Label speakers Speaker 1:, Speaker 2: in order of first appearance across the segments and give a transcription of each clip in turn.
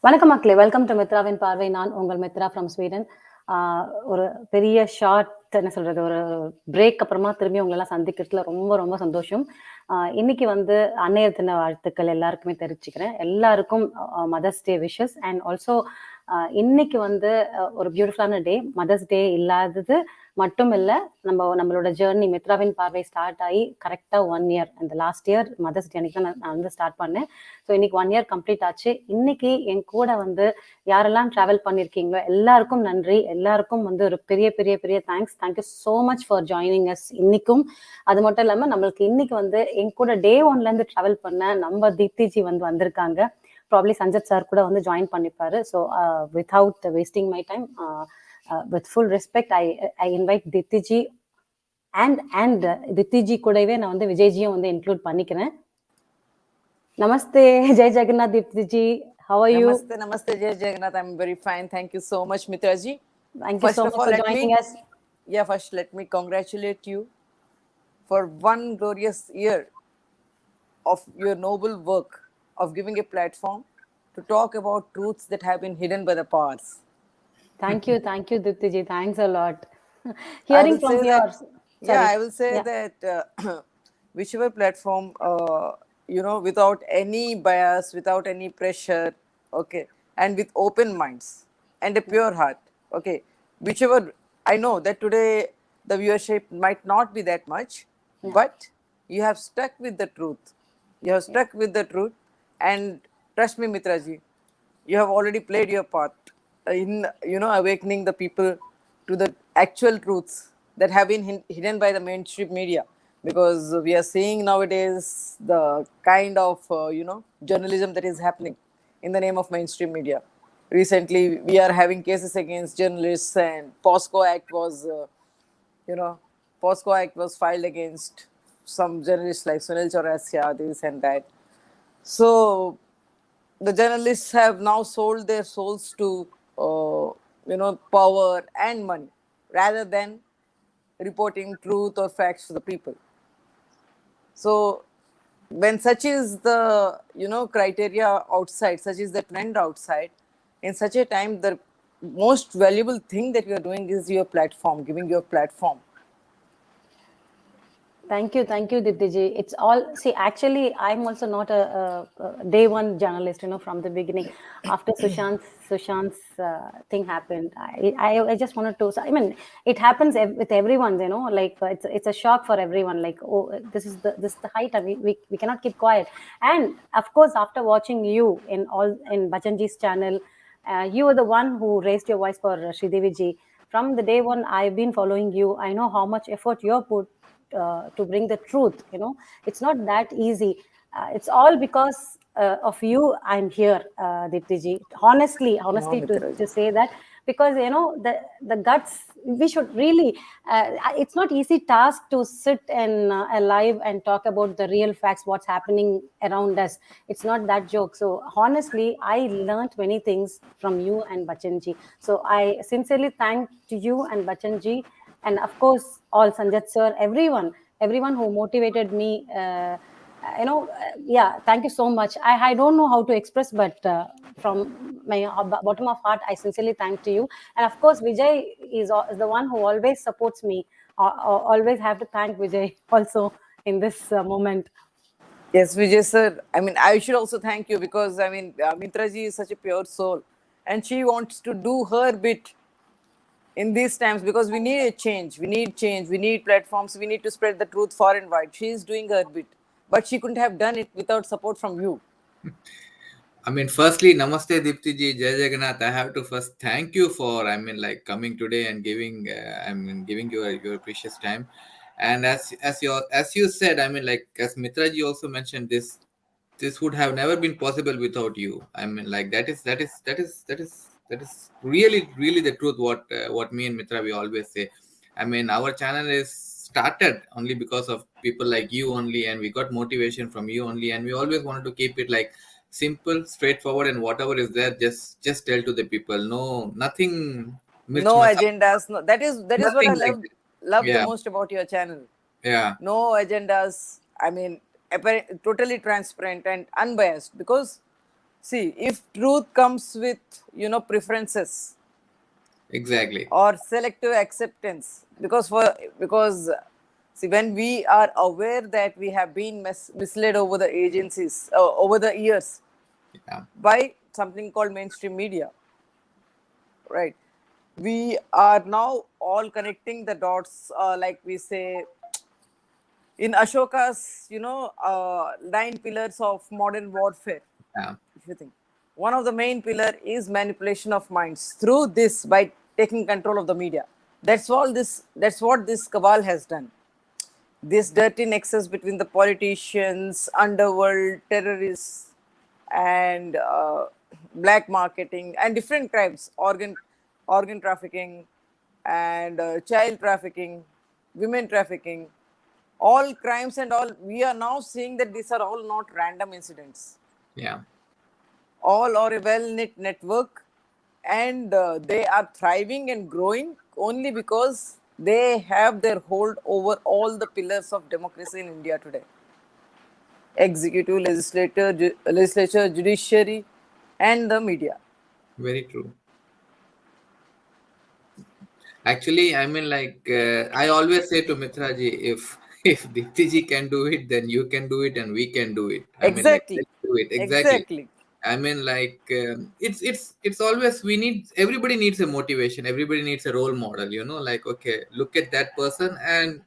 Speaker 1: வணக்கம் மக்களே, welcome to மித்ராவின் பார்வை. நான் உங்கள் மித்ரா ஃப்ரம் ஸ்வீடன். ஒரு பெரிய ஷார்ட் என்ன சொல்றது, ஒரு பிரேக் அப்புறமா திரும்பி உங்களெல்லாம் சந்திக்கிறதுல ரொம்ப ரொம்ப சந்தோஷம். இன்னைக்கு வந்து அன்னையர் தின வாழ்த்துக்கள் எல்லாருக்குமே தெரிவிச்சுக்கிறேன். எல்லாருக்கும் mother's day wishes. And also இன்னைக்கு வந்து ஒரு பியூட்டிஃபுல்லான டே. மதர்ஸ் டே இல்லாதது மட்டும் இல்லை, நம்மளோட ஜேர்னி மித்ராவின் பார்வை ஸ்டார்ட் ஆகி கரெக்டாக 1 year. அந்த லாஸ்ட் இயர் மதர்ஸ் டே அன்னைக்கு தான் நான் வந்து ஸ்டார்ட் பண்ணேன். ஸோ இன்னைக்கு 1 year கம்ப்ளீட் ஆச்சு. இன்னைக்கு என் கூட வந்து யாரெல்லாம் ட்ராவல் பண்ணியிருக்கீங்களோ எல்லாருக்கும் நன்றி. எல்லாருக்கும் வந்து ஒரு பெரிய பெரிய பெரிய thanks. Thank you so much for joining us இன்னைக்கும். அது மட்டும் இல்லாமல் நம்மளுக்கு இன்னைக்கு வந்து என் கூட டே 1லேருந்து ட்ராவல் பண்ண நம்ம தீப்திஜி வந்து வந்திருக்காங்க. ப்ராப்ளி சஞ்சத் சார் கூட வந்து ஜாயின் பண்ணிப்பாரு. So without wasting my time, with full respect, I invite Diptiji and Diptiji கூடவே நான் வந்து விஜய்ஜியும் வந்து இன்க்ளூட் பண்ணிக்கிறேன். நமஸ்தே, Jai Jagannath Diptiji. How are you?
Speaker 2: Namaste, Jai Jagannath. I'm very fine. Thank you so much, Mitraji.
Speaker 1: Thank you so much for joining us.
Speaker 2: Yeah, first let me congratulate you for one glorious year of your noble work of giving a platform to talk about truths that have been hidden by the powers.
Speaker 1: Thank you, Diptiji. Thanks a lot. Hearing from yours.
Speaker 2: Yeah, I will say that whichever platform, without any bias, without any pressure, okay, and with open minds and a pure heart, okay, whichever, I know that today the viewership might not be that much, but you have stuck with the truth. You have stuck with the truth, and trust me, Mitraji, you have already played your part in awakening the people to the actual truths that have been hidden by the mainstream media, because we are seeing nowadays the kind of journalism that is happening in the name of mainstream media. Recently we are having cases against journalists, and POSCO Act was filed against some journalists like Sunil Chaurasia, this and that. So the journalists have now sold their souls to power and money rather than reporting truth or facts to the people. So when such is the criteria outside, such is the trend outside, in such a time the most valuable thing that you are doing is your platform, giving your platform.
Speaker 1: Thank you, Diptiji. It's all, see, actually, I'm also not a day one journalist, from the beginning. After Sushant's thing happened, I just wanted to, I mean, it happens with everyone, like it's a shock for everyone. Like, oh, this is the height, and we cannot keep quiet. And of course, after watching you in Bachanji's channel, you were the one who raised your voice for Sridevi ji. From the day one, I've been following you. I know how much effort you have put to bring the truth. It's not that easy. It's all because of you I'm here, Diptiji. Honestly, to say that, because the guts, we should really, it's not easy task to sit and live and talk about the real facts, what's happening around us. It's not that joke. So honestly, I learned many things from you and Bachanji. So I sincerely thank to you and Bachanji, and of course all Sanjat sir, everyone who motivated me. Thank you so much. I don't know how to express, but from my bottom of heart, I sincerely thank to you. And of course Vijay is the one who always supports me. Always have to thank Vijay also in this moment.
Speaker 2: Yes, Vijay sir, I mean, I should also thank you, because I mean, Mitraji is such a pure soul, and she wants to do her bit in these times, because we need a change, we need platforms, we need to spread the truth far and wide. She is doing her bit, but she couldn't have done it without support from you.
Speaker 3: I mean, firstly, namaste Diptiji, Jai Jagannath. I have to first thank you for, coming today and giving your precious time. And as you said, as Mitraji also mentioned, this would have never been possible without you. I mean, like that is really the truth. What me and Mitra, we always say. I mean, our channel is started only because of people like you only, and we got motivation from you only, and we always wanted to keep it like simple, straightforward, and whatever is there, just tell to the people. Nothing.
Speaker 2: No agendas. No, that is what I love
Speaker 3: Yeah.
Speaker 2: the most about your channel.
Speaker 3: Yeah.
Speaker 2: No agendas. I mean, totally transparent and unbiased. Because See, if truth comes with, preferences
Speaker 3: Exactly.
Speaker 2: or selective acceptance, because see, when we are aware that we have been misled over the agencies, over the years,
Speaker 3: Yeah.
Speaker 2: by something called mainstream media, right? We are now all connecting the dots, like we say in Ashoka's, 9 pillars of modern warfare.
Speaker 3: Yeah.
Speaker 2: If you think, one of the main pillar is manipulation of minds through this, by taking control of the media. That's what this cabal has done. This dirty nexus between the politicians, underworld, terrorists, and black marketing and different crimes, organ trafficking, and child trafficking, women trafficking, all crimes and all. We are now seeing that these are all not random incidents.
Speaker 3: Yeah.
Speaker 2: All are a well-knit network, and they are thriving and growing only because they have their hold over all the pillars of democracy in India today: executive, legislature, judiciary, and the media.
Speaker 3: Very true. Actually, I mean, like, I always say to Mitraji, if if Diptiji can do it, then you can do it, and we can do it. I mean, like,
Speaker 2: Exactly,
Speaker 3: let's do it. Exactly.
Speaker 2: exactly,
Speaker 3: I mean, like, it's always we need, everybody needs a motivation. Everybody needs a role model. Like, okay, look at that person, and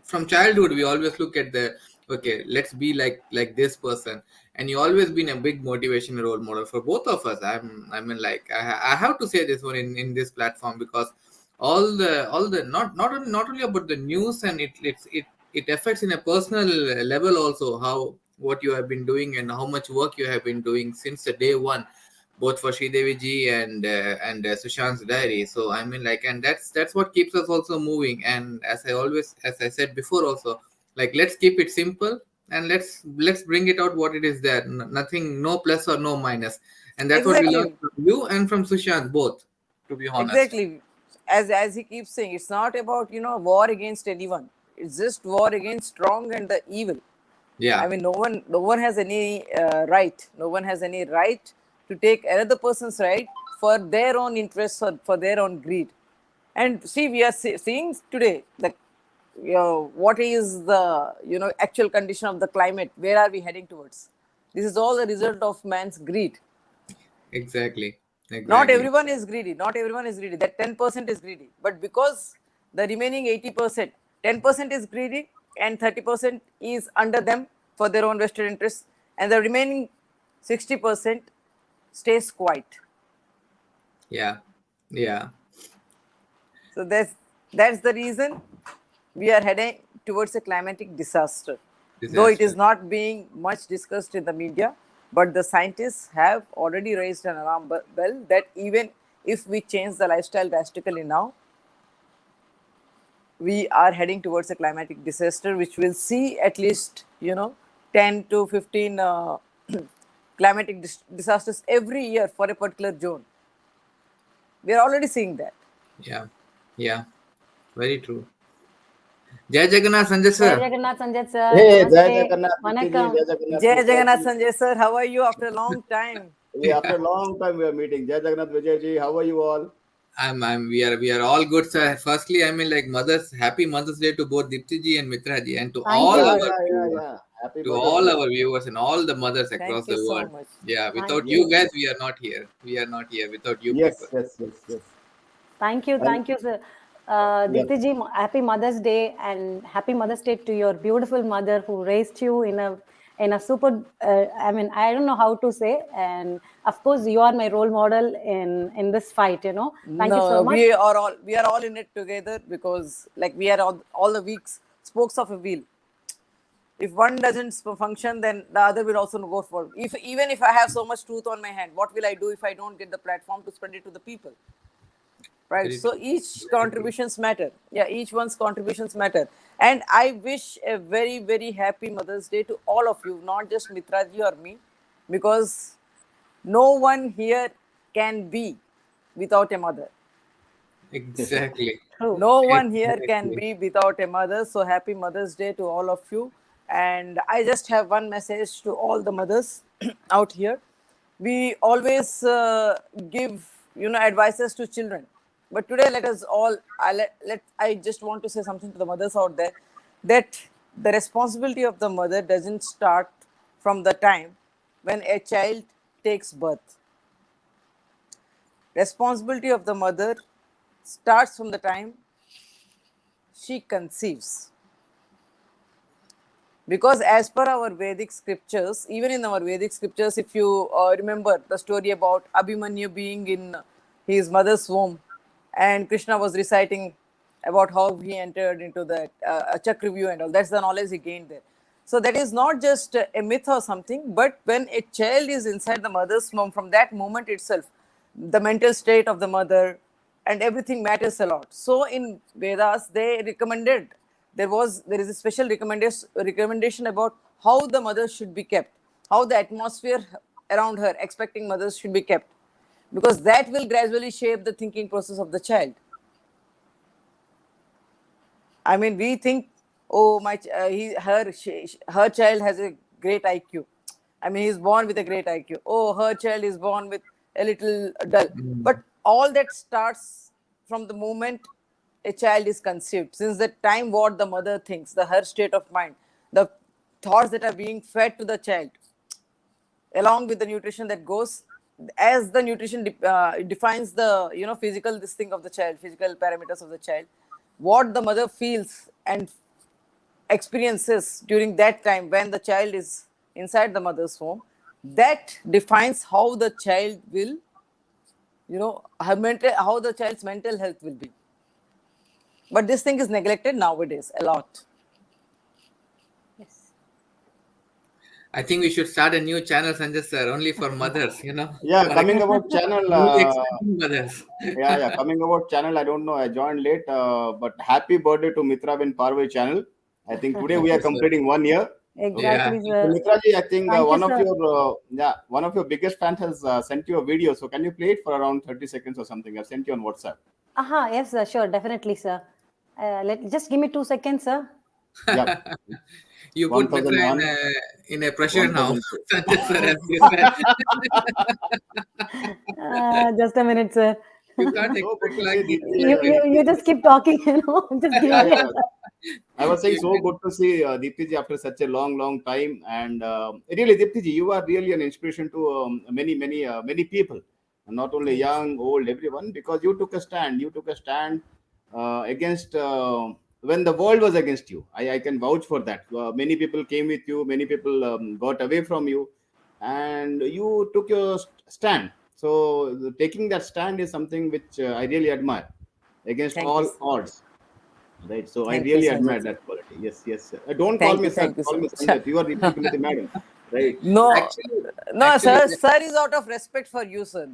Speaker 3: from childhood we always look at the, okay, let's be like this person. And you always been a big motivation role model for both of us. I mean, like, I have to say this one in this platform, because all the not only about the news, and it affects in a personal level also, how what you have been doing and how much work you have been doing since the day one, both for Sridevi ji and Sushant's diary. So I mean, like, and that's what keeps us also moving. And as I said before also, like, let's keep it simple, and let's bring it out what it is there. Nothing, no plus or no minus. And that's what we learned
Speaker 2: exactly,
Speaker 3: from you and from Sushant both, to be honest.
Speaker 2: exactly. As he keeps saying, it's not about, war against anyone. It's just war against strong and the evil. I
Speaker 3: Yeah.
Speaker 2: mean, no one has any right. No one has any right to take another person's right for their own interests or for their own greed. And see, we are seeing today that, what is the, actual condition of the climate. Where are we heading towards? This is all the result of man's greed.
Speaker 3: Exactly.
Speaker 2: Not
Speaker 3: Exactly.
Speaker 2: everyone is greedy. Not everyone is greedy. That 10% is greedy. But because the remaining 80%, 10% is greedy and 30% is under them for their own vested interests, and the remaining 60% stays quiet.
Speaker 3: Yeah. Yeah.
Speaker 2: So that's the reason we are heading towards a climatic disaster. Though it is
Speaker 3: Disaster.
Speaker 2: not being much discussed in the media, but the scientists have already raised an alarm bell that even if we change the lifestyle drastically now, we are heading towards a climatic disaster, which will see at least, 10 to 15 climatic disasters every year for a particular zone. We are already seeing that.
Speaker 3: Yeah. Yeah. Very true. Jai Jagannath, Sanjay
Speaker 1: Jai
Speaker 3: sir.
Speaker 1: Jagannath, Sanjay sir.
Speaker 4: Hey, Jai
Speaker 1: Namaste.
Speaker 4: Jagannath, Diptiji,
Speaker 1: Vanakkam.
Speaker 4: Jai Jagannath,
Speaker 2: Jai Jagannath
Speaker 4: Mitraji.
Speaker 2: Sanjay sir, how are you after a long time?
Speaker 4: After a long time we are meeting. Jai Jagannath, Vijayji, how are you all?
Speaker 3: We are all good, sir. Firstly, I mean, like, happy Mother's Day to both Diptiji and Mitraji, and
Speaker 1: Thank
Speaker 4: Yeah,
Speaker 1: you.
Speaker 4: yeah, yeah, yeah. Happy
Speaker 3: to
Speaker 4: Mother's
Speaker 3: all
Speaker 4: Day.
Speaker 3: our viewers and all the mothers across
Speaker 2: Thank
Speaker 3: the
Speaker 2: you so
Speaker 3: world.
Speaker 2: much.
Speaker 3: Yeah,
Speaker 1: Thank
Speaker 3: without
Speaker 1: you.
Speaker 3: you
Speaker 4: Yes,
Speaker 3: guys, we are not here. We are not here without you
Speaker 4: yes,
Speaker 3: people.
Speaker 4: yes, yes, yes. And
Speaker 1: Thank you, sir.
Speaker 4: yes,
Speaker 1: Dipti ji, happy Mother's Day and happy Mother's Day to your beautiful mother who raised you in a super. I mean, I don't know how to say, and of course, you are my role model in this fight. Thank you
Speaker 2: No,
Speaker 1: so
Speaker 2: no,
Speaker 1: much.
Speaker 2: we are all in it together, because like we are all the weeks spokes of a wheel. If one doesn't function, then the other will also go for. If even if I have so much truth on my hand, what will I do if I don't get the platform to spread it to the people? Right.
Speaker 3: Very
Speaker 2: So
Speaker 3: true.
Speaker 2: each
Speaker 3: Very true.
Speaker 2: contributions matter. Yeah, each one's contributions matter. And I wish a very, very happy Mother's Day to all of you, not just Mitraji or me, because no one here can be without a mother.
Speaker 3: Exactly.
Speaker 1: True.
Speaker 2: No one here can
Speaker 3: Exactly.
Speaker 2: be without a mother. So happy Mother's Day to all of you. And I just have one message to all the mothers out here. we always give, advices to children. But today, let us all, I just want to say something to the mothers out there, that the responsibility of the mother doesn't start from the time when a child takes birth. Responsibility of the mother starts from the time she conceives. Because as per our Vedic scriptures, even in our Vedic scriptures, if you remember the story about Abhimanyu being in his mother's womb, and Krishna was reciting about how he entered into that Chakravyuh and all, that's the knowledge he gained there. So that is not just a myth or something, but when a child is inside the mother's womb, from that moment itself, the mental state of the mother and everything matters a lot. So in Vedas, they recommended, there is a special recommendation about how the mother should be kept, how the atmosphere around her, expecting mothers, should be kept, because that will gradually shape the thinking process of the child. I mean, we think, oh, her child has a great IQ. I mean, he's born with a great IQ. Oh, her child is born with a little dull. But all that starts from the moment a child is conceived. Since the time what the mother thinks, her state of mind, the thoughts that are being fed to the child, along with the nutrition that goes, as the nutrition defines the physical this thing of the child, physical parameters of the child, what the mother feels and experiences during that time when the child is inside the mother's womb, that defines how the child will, how the child's mental health will be. But this thing is neglected nowadays a lot.
Speaker 1: Yes.
Speaker 3: I think we should start a new channel, Sanjay sir, only for mothers,
Speaker 4: Yeah,
Speaker 3: for
Speaker 4: coming about channel.
Speaker 3: newly expecting mothers.
Speaker 4: Yeah, coming about channel. I don't know. I joined late, but happy birthday to Mithravin Paarvai channel. I think today we
Speaker 3: Thank
Speaker 4: are
Speaker 3: you, sir.
Speaker 4: completing 1 year. Okay.
Speaker 3: Yeah.
Speaker 1: Exactly,
Speaker 4: So
Speaker 1: sir.
Speaker 4: Mitraji, I think
Speaker 1: Thank you, sir.
Speaker 4: one of your biggest fans has sent you a video. So can you play it for around 30 seconds or something? I've sent you on WhatsApp.
Speaker 1: Yes, sir. Sure, definitely, sir. Just give me 2 seconds, sir.
Speaker 4: Yeah,
Speaker 3: You put Mitra
Speaker 4: 1001,
Speaker 3: in a pressure now.
Speaker 4: 1002.
Speaker 3: Sanjay sir has this man.
Speaker 1: Just a minute, sir.
Speaker 3: You can't
Speaker 4: So good
Speaker 3: expect
Speaker 4: to
Speaker 3: like
Speaker 4: see
Speaker 3: this.
Speaker 1: You just keep talking, just give
Speaker 4: Yeah,
Speaker 1: me
Speaker 4: yeah.
Speaker 1: a
Speaker 4: I was saying
Speaker 3: You
Speaker 4: so
Speaker 3: can-
Speaker 4: good to see Deeptiji after such a long time. And really, Deeptiji, you are really an inspiration to many people, not only young, old, everyone, because you took a stand. You took a stand against when the world was against you. I can vouch for that. Many people came with you. Many people got away from you, and you took your stand. So taking that stand is something which I really admire against
Speaker 2: Thank you,
Speaker 4: all
Speaker 2: sir.
Speaker 4: odds. Right. So I
Speaker 2: Thank you,
Speaker 4: really
Speaker 2: Sanjay
Speaker 4: admire
Speaker 2: sir.
Speaker 4: that quality. Yes, yes, sir. Don't call
Speaker 2: Thank
Speaker 4: me
Speaker 2: you,
Speaker 4: sir.
Speaker 2: thank you
Speaker 4: Call
Speaker 2: so
Speaker 4: me
Speaker 2: much.
Speaker 4: Sanjay. You are DeeptiRPinniti madam. Right.
Speaker 2: No,
Speaker 3: Actually,
Speaker 2: no,
Speaker 3: actually,
Speaker 2: sir is out of respect for you, sir.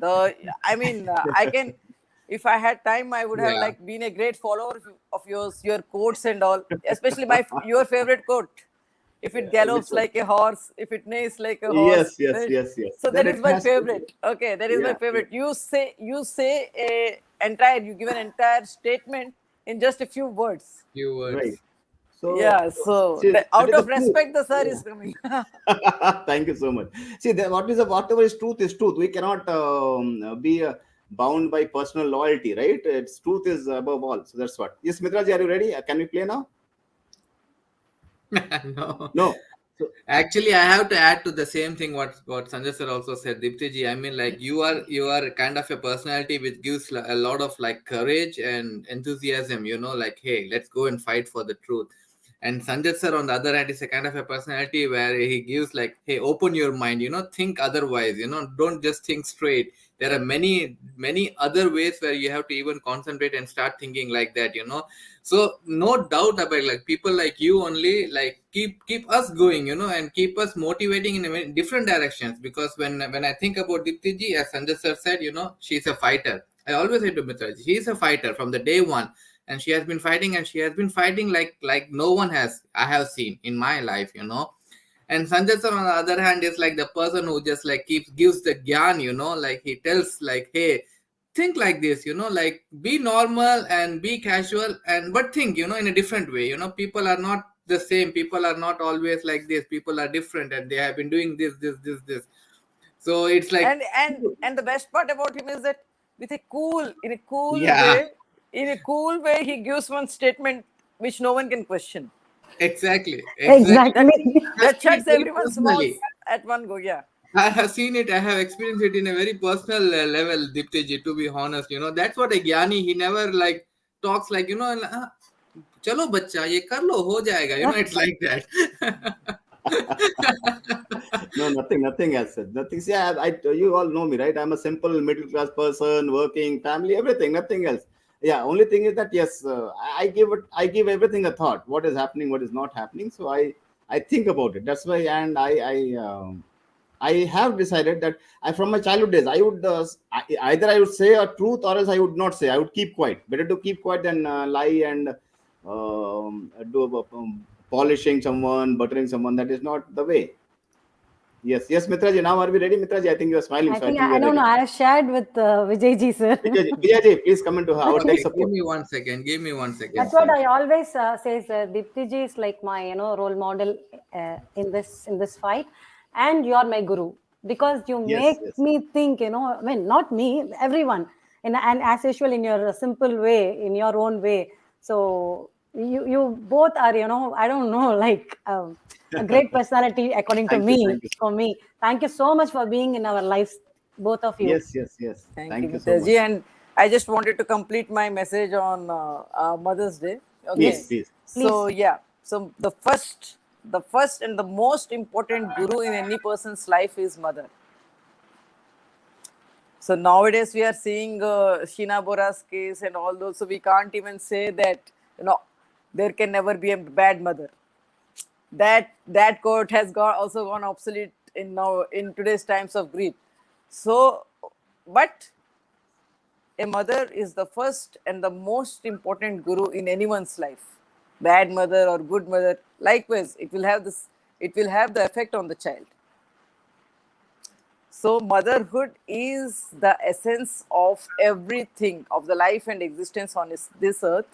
Speaker 2: I mean, I can, if I had time, I would have
Speaker 3: yeah.
Speaker 2: like been a great follower of yours, your quotes and all, especially your favorite quote. If it
Speaker 4: Which
Speaker 2: gallops
Speaker 4: one?
Speaker 2: like a horse, if it neighs like a horse,
Speaker 4: Yes, yes, yes, yes.
Speaker 2: so
Speaker 4: That
Speaker 2: that
Speaker 4: it
Speaker 2: is my
Speaker 4: has to be.
Speaker 2: favorite. Okay, that is my
Speaker 4: Yeah, yeah.
Speaker 2: favorite. You give an entire statement in just a few words.
Speaker 3: Few
Speaker 4: Right.
Speaker 3: words.
Speaker 2: Yeah,
Speaker 4: So
Speaker 2: so
Speaker 4: see, that
Speaker 2: out
Speaker 4: is the
Speaker 2: of
Speaker 4: truth.
Speaker 2: respect, the sir
Speaker 4: Yeah.
Speaker 2: is coming.
Speaker 4: Thank you so much. See, whatever is truth is truth. We cannot be bound by personal loyalty, right? It's truth is above all. So that's what. Yes, Mitraji, are you ready? Can we play now?
Speaker 3: No.
Speaker 4: No. So
Speaker 3: Actually, I have to add to the same thing what Sanjay sir also said, Diptiji. I mean, like you are kind of a personality which gives a lot of like courage and enthusiasm. Like, hey, let's go and fight for the truth. And Sanjay sir, on the other hand, is a kind of a personality where he gives like, hey, open your mind. Think otherwise. Don't just think straight. There are many other ways where you have to even concentrate and start thinking like that. So no doubt about like people like you only like keep us going, and keep us motivating in different directions. Because when I think about Diptiji, as Sanjay sir said, she's a fighter. I always say to Mitra, she's a fighter from the day one, and she has been fighting, and she has been fighting like no one has I have seen in my life. And Sanjay sir, on the other hand, is like the person who just like gives the gyan, like he tells like, hey, think like this, like be normal and be casual, and but think, in a different way. People are not the same. People are not always like this. People are different, and they have been doing this. So it's like,
Speaker 2: and the best part about him is that with a cool
Speaker 3: yeah,
Speaker 2: in a cool way, he gives one statement which no one can question.
Speaker 3: exactly, exactly.
Speaker 1: Exactly.
Speaker 3: I've
Speaker 2: That
Speaker 3: seen it
Speaker 2: shuts
Speaker 3: very
Speaker 2: everyone's mouth
Speaker 3: personally.
Speaker 2: at one go. Yeah.
Speaker 3: I have seen it. I have experienced it in a very personal level, Diptiji, to be honest. That's what a Gyani, he never like talks like, chalo bacha, ye kar lo, ho jayega. It's like that.
Speaker 4: No, nothing else. Nothing. See, you all know me, right? I'm a simple middle class person, working, family, everything, nothing else. Yeah, only thing is that yes, I give everything a thought. What is happening, what is not happening. So I think about it. That's why, and I have decided that from my childhood days, I would either I would say a truth or else I would not say. I would keep quiet. Better to keep quiet than lie and do polishing someone, buttering someone. That is not the way. Yes, Mitraji. Now are we ready, Mitraji? I think you are smiling,
Speaker 1: I
Speaker 4: so I
Speaker 1: think
Speaker 4: think we
Speaker 1: I
Speaker 4: are
Speaker 1: don't know.
Speaker 4: ready.
Speaker 1: I have shared with Vijay ji, sir.
Speaker 4: Vijay, please come into our tech
Speaker 3: Okay, give
Speaker 4: support.
Speaker 3: me 1 second. Give me one
Speaker 1: That's
Speaker 3: second.
Speaker 4: Yes,
Speaker 1: what
Speaker 4: yes,
Speaker 1: I always say, sir. Deeptiji is like my, role model in this fight, and you are my guru because you
Speaker 4: yes,
Speaker 1: make
Speaker 4: yes.
Speaker 1: me think. I mean, not me, everyone, and as usual in your simple way, in your own way. So you both are, I don't know, like a great personality according to
Speaker 4: Thank you,
Speaker 1: me.
Speaker 4: thank you.
Speaker 1: For me, thank you so much for being in our lives, both of you.
Speaker 4: Yes, yes, yes.
Speaker 2: Thank you,
Speaker 4: Thank you so
Speaker 2: Mithraji.
Speaker 4: much.
Speaker 2: And I just wanted to complete my message on Mother's Day. Okay.
Speaker 4: Please,
Speaker 1: Yes,
Speaker 4: please.
Speaker 2: So
Speaker 1: please.
Speaker 2: yeah. So the first and the most important guru in any person's life is mother. So nowadays we are seeing Sheena Bora's case and all those. So we can't even say that there can never be a bad mother. That quote has also gone obsolete in today's times of grief. So, but a mother is the first and the most important guru in anyone's life. Bad mother or good mother, likewise, it will have the effect on the child. So motherhood is the essence of everything of the life and existence on this earth.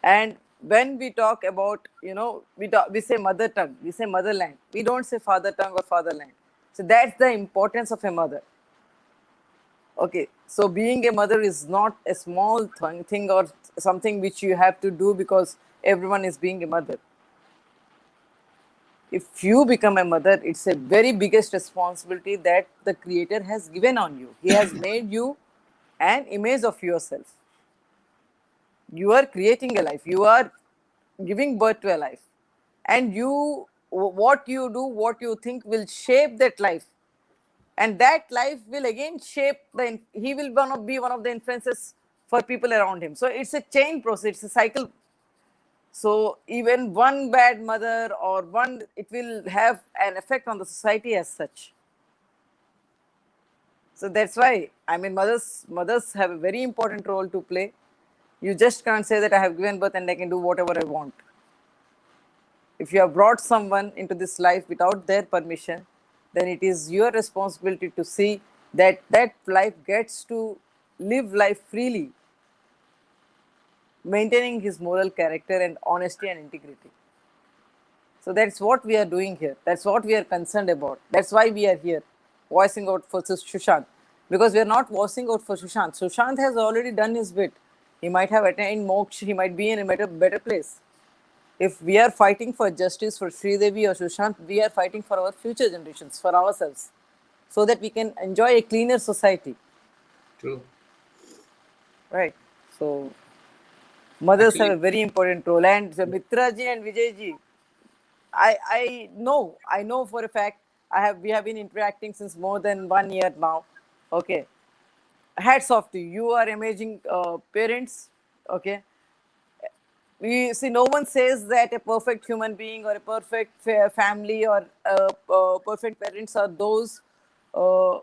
Speaker 2: And when we talk about, we say mother tongue, we say motherland. We don't say father tongue or fatherland. So that's the importance of a mother. Okay, so being a mother is not a small thing or something which you have to do because everyone is being a mother. If you become a mother, it's a very biggest responsibility that the creator has given on you. He has made you an image of yourself. You are creating a life, you are giving birth to a life, and what you do, what you think will shape that life, and that life will again shape he will be one of the influences for people around him. So it's a chain process, it's a cycle. So even one bad mother or one, it will have an effect on the society as such. So that's why, I mean, mothers have a very important role to play. You just can't say that I have given birth and I can do whatever I want. If you have brought someone into this life without their permission, then it is your responsibility to see that that life gets to live life freely, maintaining his moral character and honesty and integrity. So that's what we are doing here. That's what we are concerned about. That's why we are here, voicing out for Sushant. Because we are not voicing out for Sushant. Sushant has already done his bit. He might have attained moksha. He might be in a better place. If we are fighting for justice for Sridevi or Sushant, we are fighting for our future generations, for ourselves, so that we can enjoy a cleaner society.
Speaker 3: True.
Speaker 2: Right. So mothers have
Speaker 3: Actually,
Speaker 2: a very important role. And Mitraji and Vijayji, I know for a fact, we have been interacting since more than 1 year now. Okay. Hats off to you. You are amazing parents. Okay. We see, no one says that a perfect human being or a perfect family or perfect parents are those uh,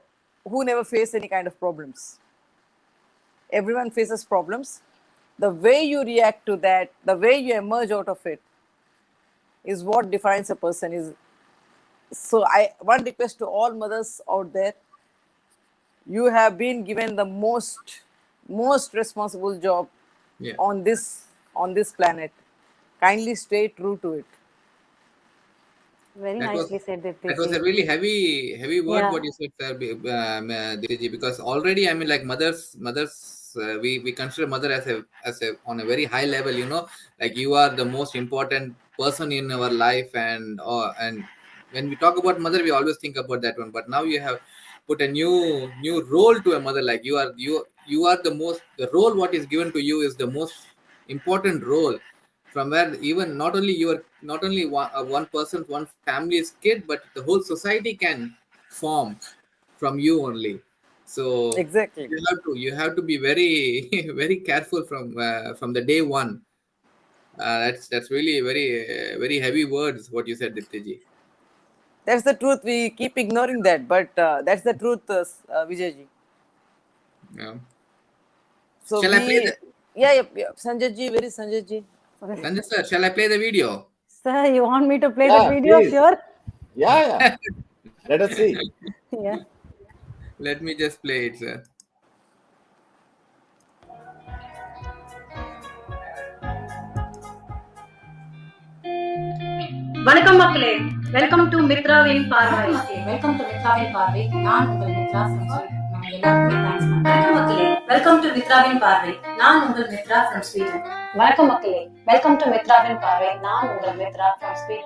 Speaker 2: who never face any kind of problems. Everyone faces problems. The way you react to that, the way you emerge out of it, is what defines a person. Is so I one request to all mothers out there: you have been given the most responsible job
Speaker 3: yeah.
Speaker 2: on this planet. Kindly stay true to it.
Speaker 1: Very
Speaker 3: That was
Speaker 1: nicely said,
Speaker 3: that was a
Speaker 1: Diptiji.
Speaker 3: really heavy word
Speaker 1: Yeah.
Speaker 3: what you said, sir, Diptiji, because already I mean like mothers we consider mother as a on a very high level, you know, like you are the most important person in our life, and when we talk about mother we always think about that one, but now you have put a new role to a mother, like you are the most, the role what is given to you is the most important role, from where even not only you are not only one person, one family's kid, but the whole society can form from you only. So
Speaker 2: Exactly.
Speaker 3: you have to be very very careful from the day one. That's really very heavy words what you said, Diptiji.
Speaker 2: That's the truth. We keep ignoring that, but that's the truth, Vijayji.
Speaker 3: Yeah.
Speaker 2: So
Speaker 3: Shall I play
Speaker 2: we,
Speaker 3: the
Speaker 2: yeah, yeah. Sanjay ji, where is Sanjay ji?
Speaker 3: Sanjay sir? Shall I play the video?
Speaker 1: Sir, you want me to play that
Speaker 4: Yeah,
Speaker 1: video?
Speaker 4: please.
Speaker 1: Sure.
Speaker 4: Yeah, yeah. Let us see.
Speaker 1: Yeah.
Speaker 3: Let me just play it, sir.
Speaker 1: வணக்கம் மக்களே, welcome to மித்ராவின் பார்வை. Welcome to மித்ராவின் பார்வை. நான் உங்கள் Mitra from Sweden. நம்ம எல்லாருக்குமே thanks பண்ணேன். வணக்கம் மக்களே, வெல்கம் டு மித்ராவின் பார்வை. நான் உங்கள் மித்ரா from Sweden. வணக்கம் மக்களே, வெல்கம் டு மித்ராவின் பார்வை. நான் உங்கள் மித்ரா from Sweden.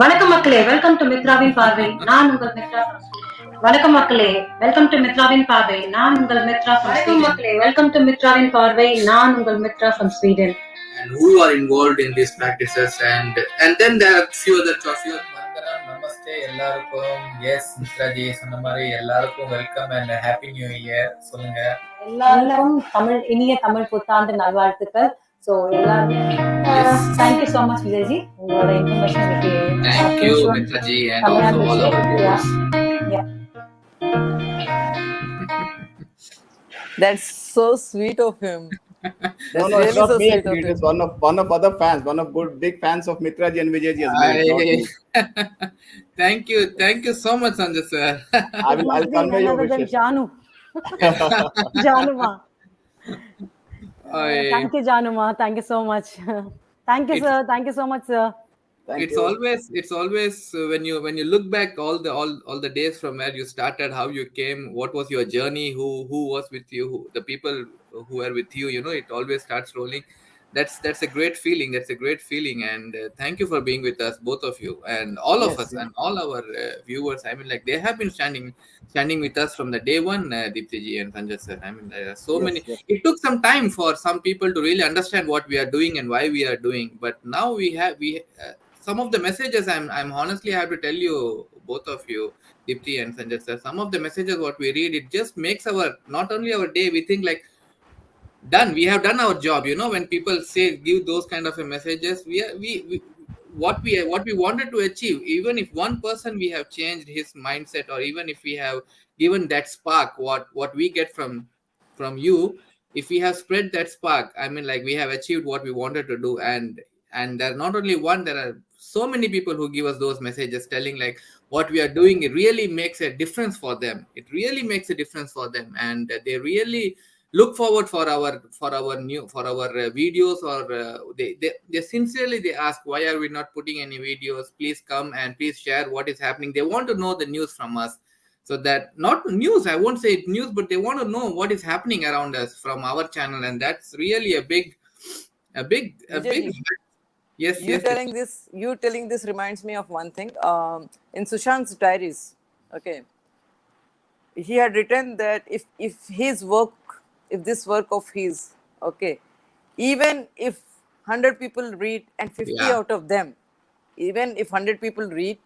Speaker 1: வணக்கம் மக்களே, வெல்கம் டு மித்ராவின் பார்வை. நான் உங்கள் மித்ரா from Sweden. வணக்கம் மக்களே, வெல்கம் டு மித்ராவின் பார்வை. நான் உங்கள் மித்ரா from Sweden. வணக்கம் மக்களே, வெல்கம் டு மித்ராவின் பார்வை. நான் உங்கள் Mitra from Sweden.
Speaker 3: And who are involved in these practices, and then there are few other few. Namaste எல்லாருக்கும். Yes, மித்ராஜி சொன்ன மாதிரி எல்லாருக்கும் welcome and happy new year சொல்லுங்க.
Speaker 1: எல்லாருக்கும் இனிய தமிழ் புத்தாண்டு நல்வாழ்த்துக்கள். ஸோ எல்லாருமே தேங்க்யூ ஸோ மச் விஜய்ஜி, உங்களோட இன்ஃபர்மேஷன் எனக்கு.
Speaker 3: Thank you, Mithraji, and also all our viewers.
Speaker 2: That's so sweet of him. That's
Speaker 4: No, it's
Speaker 2: really
Speaker 4: not
Speaker 2: so
Speaker 4: me.
Speaker 2: sweet of
Speaker 4: It is
Speaker 2: him.
Speaker 4: one of other fans, one of good big fans of Mitraji and Vijayji as well. Not me.
Speaker 3: Thank you so much, Sanjay sir.
Speaker 4: I'll convey your wishes.
Speaker 1: Janu. Januma.
Speaker 3: I-
Speaker 1: Thank you, Januma. Thank you so much. Thank you, sir. Thank you so much, sir.
Speaker 4: Thank
Speaker 3: it's
Speaker 4: you.
Speaker 3: always when you look back all the days from where you started, how you came, what was your journey, who was with you, the people who were with you, you know, it always starts rolling. That's a great feeling. And thank you for being with us, both of you, and all of
Speaker 4: Yes,
Speaker 3: us,
Speaker 4: yes.
Speaker 3: and all our viewers. I mean, like, they have been standing with us from the day one, Deeptiji and Sanjay sir. I mean, there are so
Speaker 4: Yes,
Speaker 3: many.
Speaker 4: yes.
Speaker 3: It took some time for some people to really understand what we are doing and why we are doing, but now we some of the messages, I'm honestly have to tell you, both of you, Deepti and Sanjay sir, some of the messages what we read, it just makes our, not only our day, we think like, we have done our job, you know, when people say give those kind of a messages, we what we wanted to achieve, even if one person we have changed his mindset, or even if we have given that spark, what we get from you, if we have spread that spark, I mean, like, we have achieved what we wanted to do. And there are not only one, there are so many people who give us those messages telling like what we are doing, it really makes a difference for them, and they really look forward for our videos, or they sincerely they ask, why are we not putting any videos, please come and please share what is happening. They want to know the news from us, so that, not news, I won't say it news, but they want to know what is happening around us from our channel. And that's really a big
Speaker 2: Vijayji,
Speaker 3: yes.
Speaker 2: you telling this reminds me of one thing. In Sushant's diaries, okay, he had written that if this work of his, okay, even if 100 people read and 50
Speaker 3: Yeah.
Speaker 2: out of them, even if 100 people read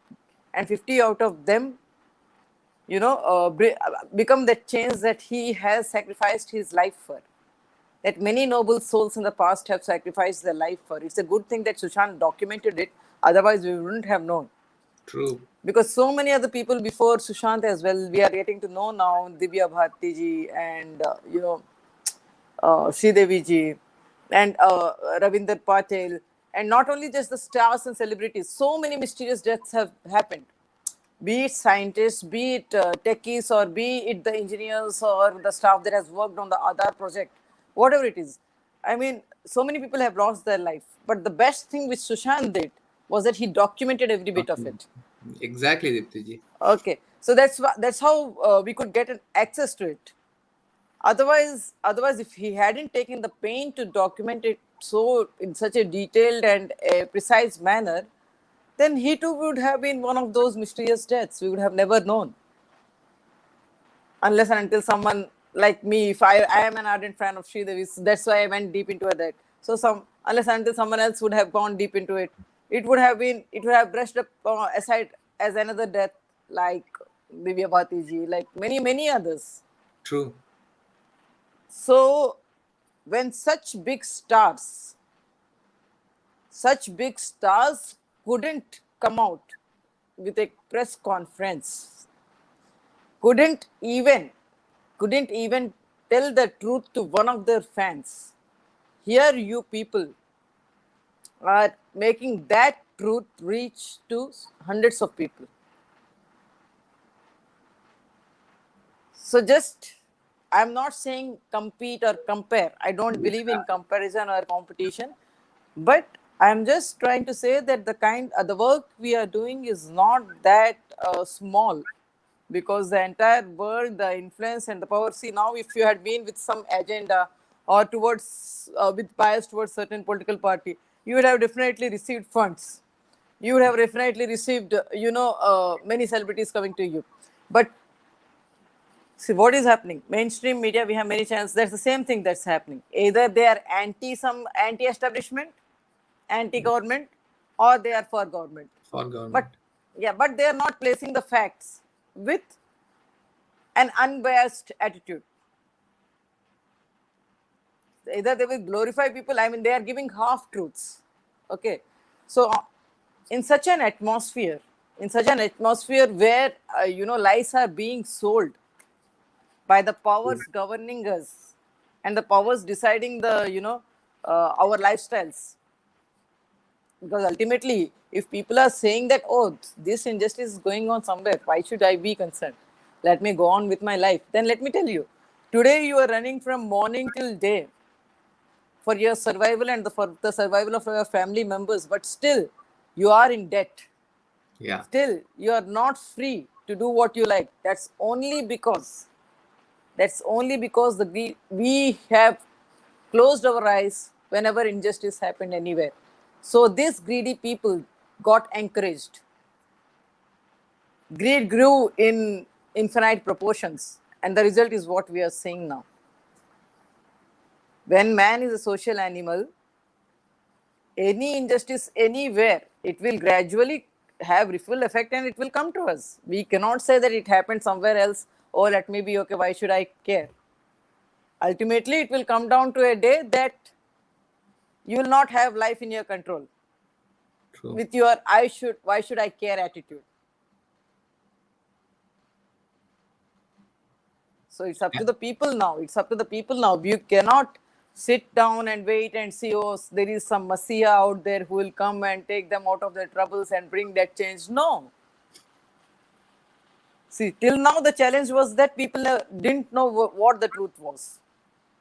Speaker 2: and 50 out of them, you know, become that change that he has sacrificed his life for, that many noble souls in the past have sacrificed their life for. It's a good thing that Sushant documented it, otherwise we wouldn't have known.
Speaker 3: True.
Speaker 2: Because so many other people before Sushant as well, we are getting to know now, Divya Bharti ji, and you know, Sridevi ji, and Ravinder Patel, and not only just the stars and celebrities, so many mysterious deaths have happened. Be it scientists, be it techies, or be it the engineers or the staff that has worked on the Aadhaar project, whatever it is. I mean, so many people have lost their life. But the best thing which Sushant did was that he documented every bit of it.
Speaker 3: Exactly, Diptiji.
Speaker 2: Okay, so that's how we could get an access to it. Otherwise, if he hadn't taken the pain to document it so in such a detailed and a precise manner, then he too would have been one of those mysterious deaths. We would have never known, unless and until someone like me, if I am an ardent fan of Sridevi, that's why I went deep into that. So unless and until someone else would have gone deep into it, it would have brushed up aside as another death, like Divya Bhati ji, like many others.
Speaker 3: True.
Speaker 2: So when such big stars couldn't come out with a press conference, couldn't even tell the truth to one of their fans. Here you people are making that truth reach to hundreds of people. So I'm not saying compete or compare. I don't believe in comparison or competition, but I'm just trying to say that the work we are doing is not that small, because the entire world, the influence and the power. See, now if you had been with some agenda or towards with bias towards certain political party, you would have definitely received funds. You would have definitely received, many celebrities coming to you. But see what is happening. Mainstream media, we have many channels. That's the same thing that's happening. Either they are anti-establishment, anti-government, or they are for government.
Speaker 3: For
Speaker 2: But
Speaker 3: government.
Speaker 2: but they are not placing the facts with an unbiased attitude. Either they will glorify people. I mean, they are giving half truths. Okay, so in such an atmosphere, where lies are being sold by the powers governing us and the powers deciding our lifestyles, because ultimately if people are saying that, oh, this injustice is going on somewhere, why should I be concerned? Let me go on with my life. Then let me tell you, today you are running from morning till day for your survival and for the survival of your family members, but still you are in debt.
Speaker 3: Yeah.
Speaker 2: Still you are not free to do what you like. That's only because we have closed our eyes whenever injustice happened anywhere. So these greedy people got encouraged. Greed grew in infinite proportions, and the result is what we are seeing now. When man is a social animal, any injustice anywhere, it will gradually have ripple effect and it will come to us. We cannot say that it happened somewhere else. Oh, let me be okay. Why should I care? Ultimately, it will come down to a day that you will not have life in your control
Speaker 3: True.
Speaker 2: with your why should I care attitude. So it's up to the people now. You cannot sit down and wait and see, oh, there is some messiah out there who will come and take them out of their troubles and bring that change. No. See, till now the challenge was that people didn't know what the truth was.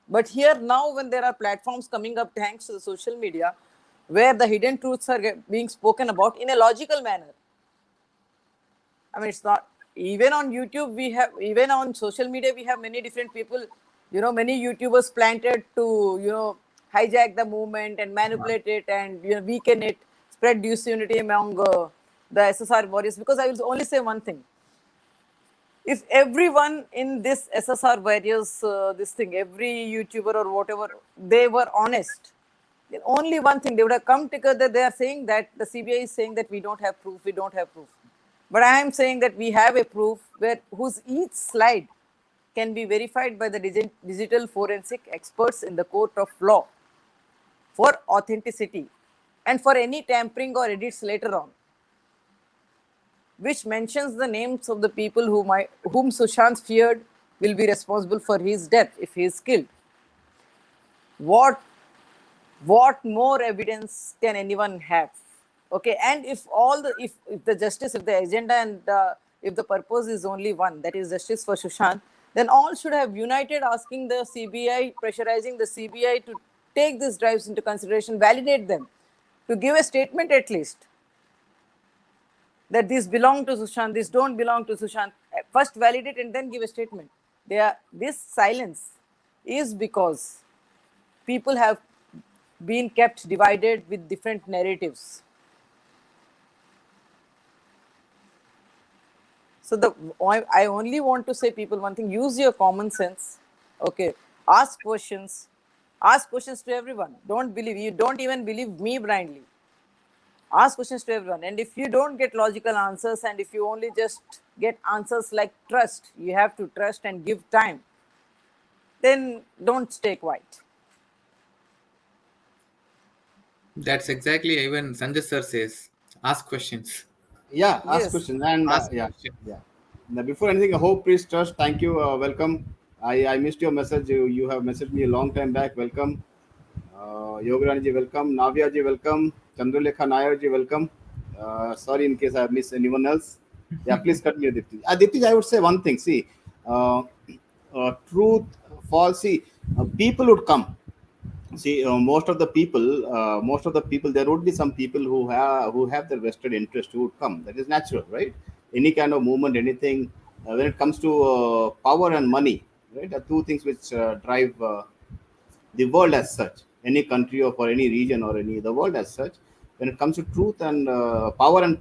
Speaker 2: But here now, when there are platforms coming up thanks to the social media, where the hidden truths are being spoken about in a logical manner. I mean, it's not, even on YouTube, even on social media, we have many different people, many YouTubers planted to, hijack the movement and manipulate it and, weaken it, spread disunity among the SSR warriors. Because I will only say one thing. If everyone in this SSR warriors, every YouTuber or whatever, they were honest, then only one thing, they would have come together. They are saying that the CBI is saying that we don't have proof. But I am saying that we have a proof whose each slide can be verified by the digital forensic experts in the court of law for authenticity and for any tampering or edits later on, which mentions the names of the people whom Sushant feared will be responsible for his death if he is killed. What more evidence can anyone have? Okay, and if the justice, if the agenda and if the purpose is only one, that is justice for Sushant, then all should have united asking the CBI, pressurizing the CBI to take these drives into consideration, validate them, to give a statement at least. that this belong to Sushant, this don't belong to Sushant. First validate and then give a statement. This silence is because people have been kept divided with different narratives. So I only want to say people one thing: use your common sense. Okay, ask questions. Ask questions to everyone. Don't believe you. Don't even believe me blindly. Ask questions to everyone. And if you don't get logical answers, and if you only just get answers like trust, you have to trust and give time. Then don't stay quiet.
Speaker 3: That's exactly even Sanjay sir says. Ask questions.
Speaker 4: Yeah, ask
Speaker 2: Yes.
Speaker 4: questions. And
Speaker 3: Ask
Speaker 4: yeah,
Speaker 3: questions.
Speaker 4: yeah. Now, before anything, hope, please trust. Thank you. Welcome. I missed your message. You have messaged me a long time back. Welcome. Yogarani ji, welcome. Navya ji, welcome. Chandralekha Nair ji, welcome. Sorry in case I have missed anyone else. Yeah, please cut me, Dipti. Dipti, I would say one thing. See, truth, false. See, people would come. See, most of the people, there would be some people who have their vested interest who would come. That is natural, right? Any kind of movement, anything. When it comes to power and money, right, are two things which drive the world as such, any country or for any region or any the world as such. When it comes to truth and power and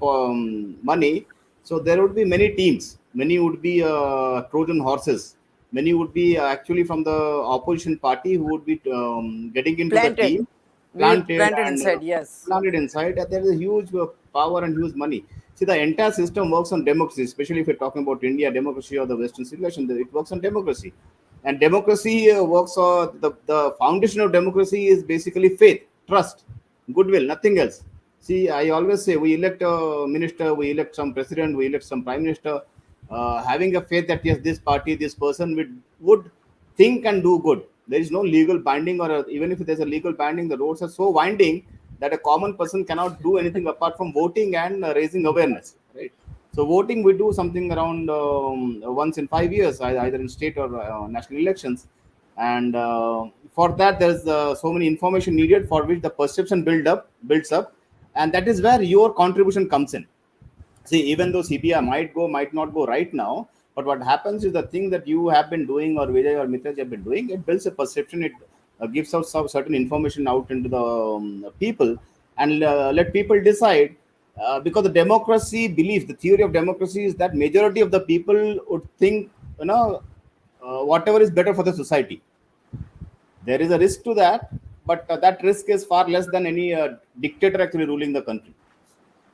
Speaker 4: money, so there would be many teams. Many would be Trojan horses. Many would be actually from the opposition party who would be getting into the
Speaker 2: Planted.
Speaker 4: team,
Speaker 2: We
Speaker 4: planted
Speaker 2: planted
Speaker 4: and
Speaker 2: inside, yes.
Speaker 4: planted inside. And there is a huge power and huge money. See, the entire system works on democracy, especially if you're talking about India democracy or the Western civilization. It works on democracy, and democracy works on the foundation of democracy is basically faith, trust, goodwill, nothing else. See, I always say we elect a minister, we elect some president, we elect some prime minister, having a faith that yes, this party, this person would think and do good. There is no legal binding, or even if there's a legal binding, the roads are so winding that a common person cannot do anything apart from voting and raising awareness, right? So voting, we do something around once in 5 years, either in state or national elections, and for that there's so many information needed for which the perception builds up, and that is where your contribution comes in. See, even though CPI might not go right now, but what happens is the thing that you have been doing or Vijay or Mithra have been doing, it builds a perception. It gives out some certain information out into the people, and let people decide. Because the democracy belief, the theory of democracy is that majority of the people would think, whatever is better for the society. There is a risk to that, but that risk is far less than any dictator actually ruling the country.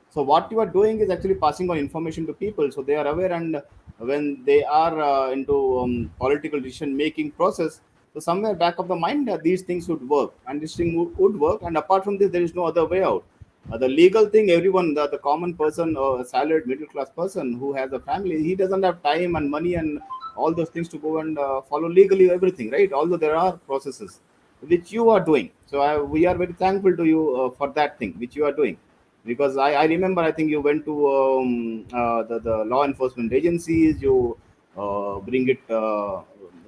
Speaker 4: So what you are doing is actually passing on information to people, so they are aware, and when they are into political decision making process, so somewhere back of the mind these things would work, and this thing would work. And apart from this, there is no other way out. The legal thing, everyone, the common person or salaried middle class person who has a family, he doesn't have time and money and all those things to go and follow legally everything, right? Although there are processes which you are doing. So we are very thankful to you for that thing which you are doing, because I remember, I think you went to the law enforcement agencies, you bring it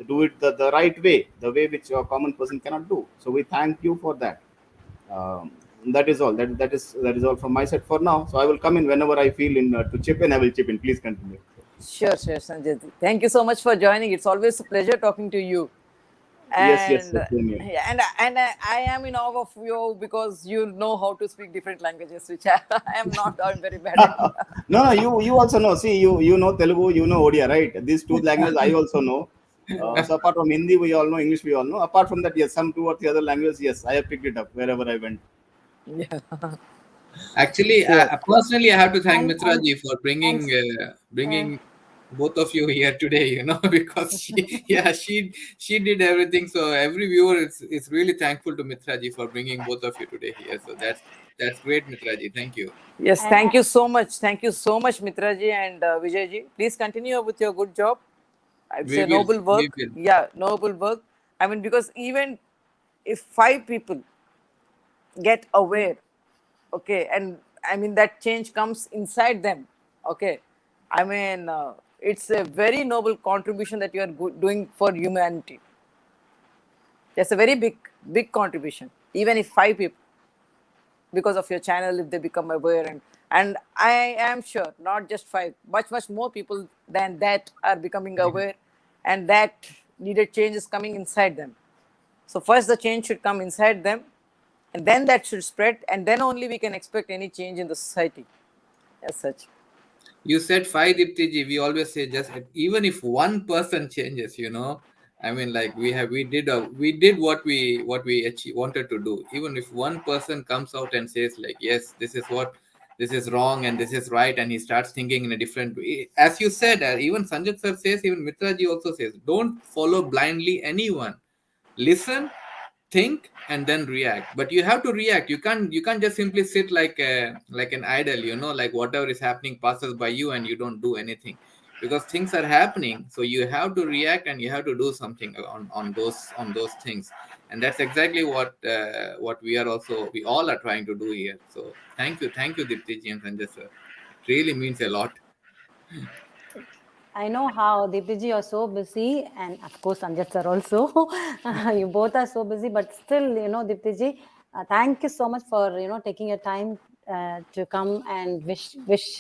Speaker 4: do it the right way, the way which a common person cannot do. So we thank you for that. That is all. That is all from my side for now. So I will come in whenever I feel in to chip in. I will chip in. Please continue.
Speaker 2: Sure, Sanjay. Thank you so much for joining. It's always a pleasure talking to you.
Speaker 4: Yes,
Speaker 2: And
Speaker 4: same here.
Speaker 2: I am in awe of you because you know how to speak different languages, which I am not. I'm very bad at.
Speaker 4: No, you also know. See, you know Telugu, you know Odia, right? These two languages I also know. So apart from Hindi, we all know English. We all know. Apart from that, yes, some two or three other languages. Yes, I have picked it up wherever I went.
Speaker 2: Yeah.
Speaker 3: Actually,
Speaker 2: Sure.
Speaker 3: personally, I have to thank
Speaker 1: And
Speaker 3: Mitra
Speaker 1: and
Speaker 3: ji for bringing
Speaker 1: uh,
Speaker 3: bringing both of you here today. Because she did everything. So every viewer is really thankful to Mitra ji for bringing both of you today here. So that's great, Mitra ji. Thank you.
Speaker 2: Yes.
Speaker 1: and
Speaker 2: Thank you so much. Thank you so much, Mitraji and Vijayji. Please continue with your good job. I'd
Speaker 3: We
Speaker 2: say
Speaker 3: will.
Speaker 2: noble
Speaker 3: We
Speaker 2: work.
Speaker 3: will.
Speaker 2: Yeah, noble work. I mean, because even if 5 people get aware, okay, and I mean that change comes inside them, okay, I mean it's a very noble contribution that you are doing for humanity. That's a very big contribution. Even if 5 people, because of your channel, if they become aware and And I am sure not just 5, much more people than that are becoming aware, and that needed change is coming inside them. So first the change should come inside them, and then that should spread, and then only we can expect any change in the society as such.
Speaker 3: You said five, Diptiji. We always say just even if one person changes, I mean, like we did what we actually wanted to do. Even if one person comes out and says like, yes, this is wrong and this is right, and he starts thinking in a different way. As you said, even Sanjit sir says, even Mitraji also says, don't follow blindly anyone. Listen, think, and then react. But you have to react. You can't just simply sit like an idol, like whatever is happening passes by you and you don't do anything, because things are happening. So you have to react and you have to do something on those things. And that's exactly what we all are trying to do here. So thank you Diptiji and Sanjay sir. It really means a lot.
Speaker 1: I know how Deeptiji are so busy, and of course Sanjay sir also. You both are so busy, but still, Deeptiji, thank you so much for taking your time to come and wish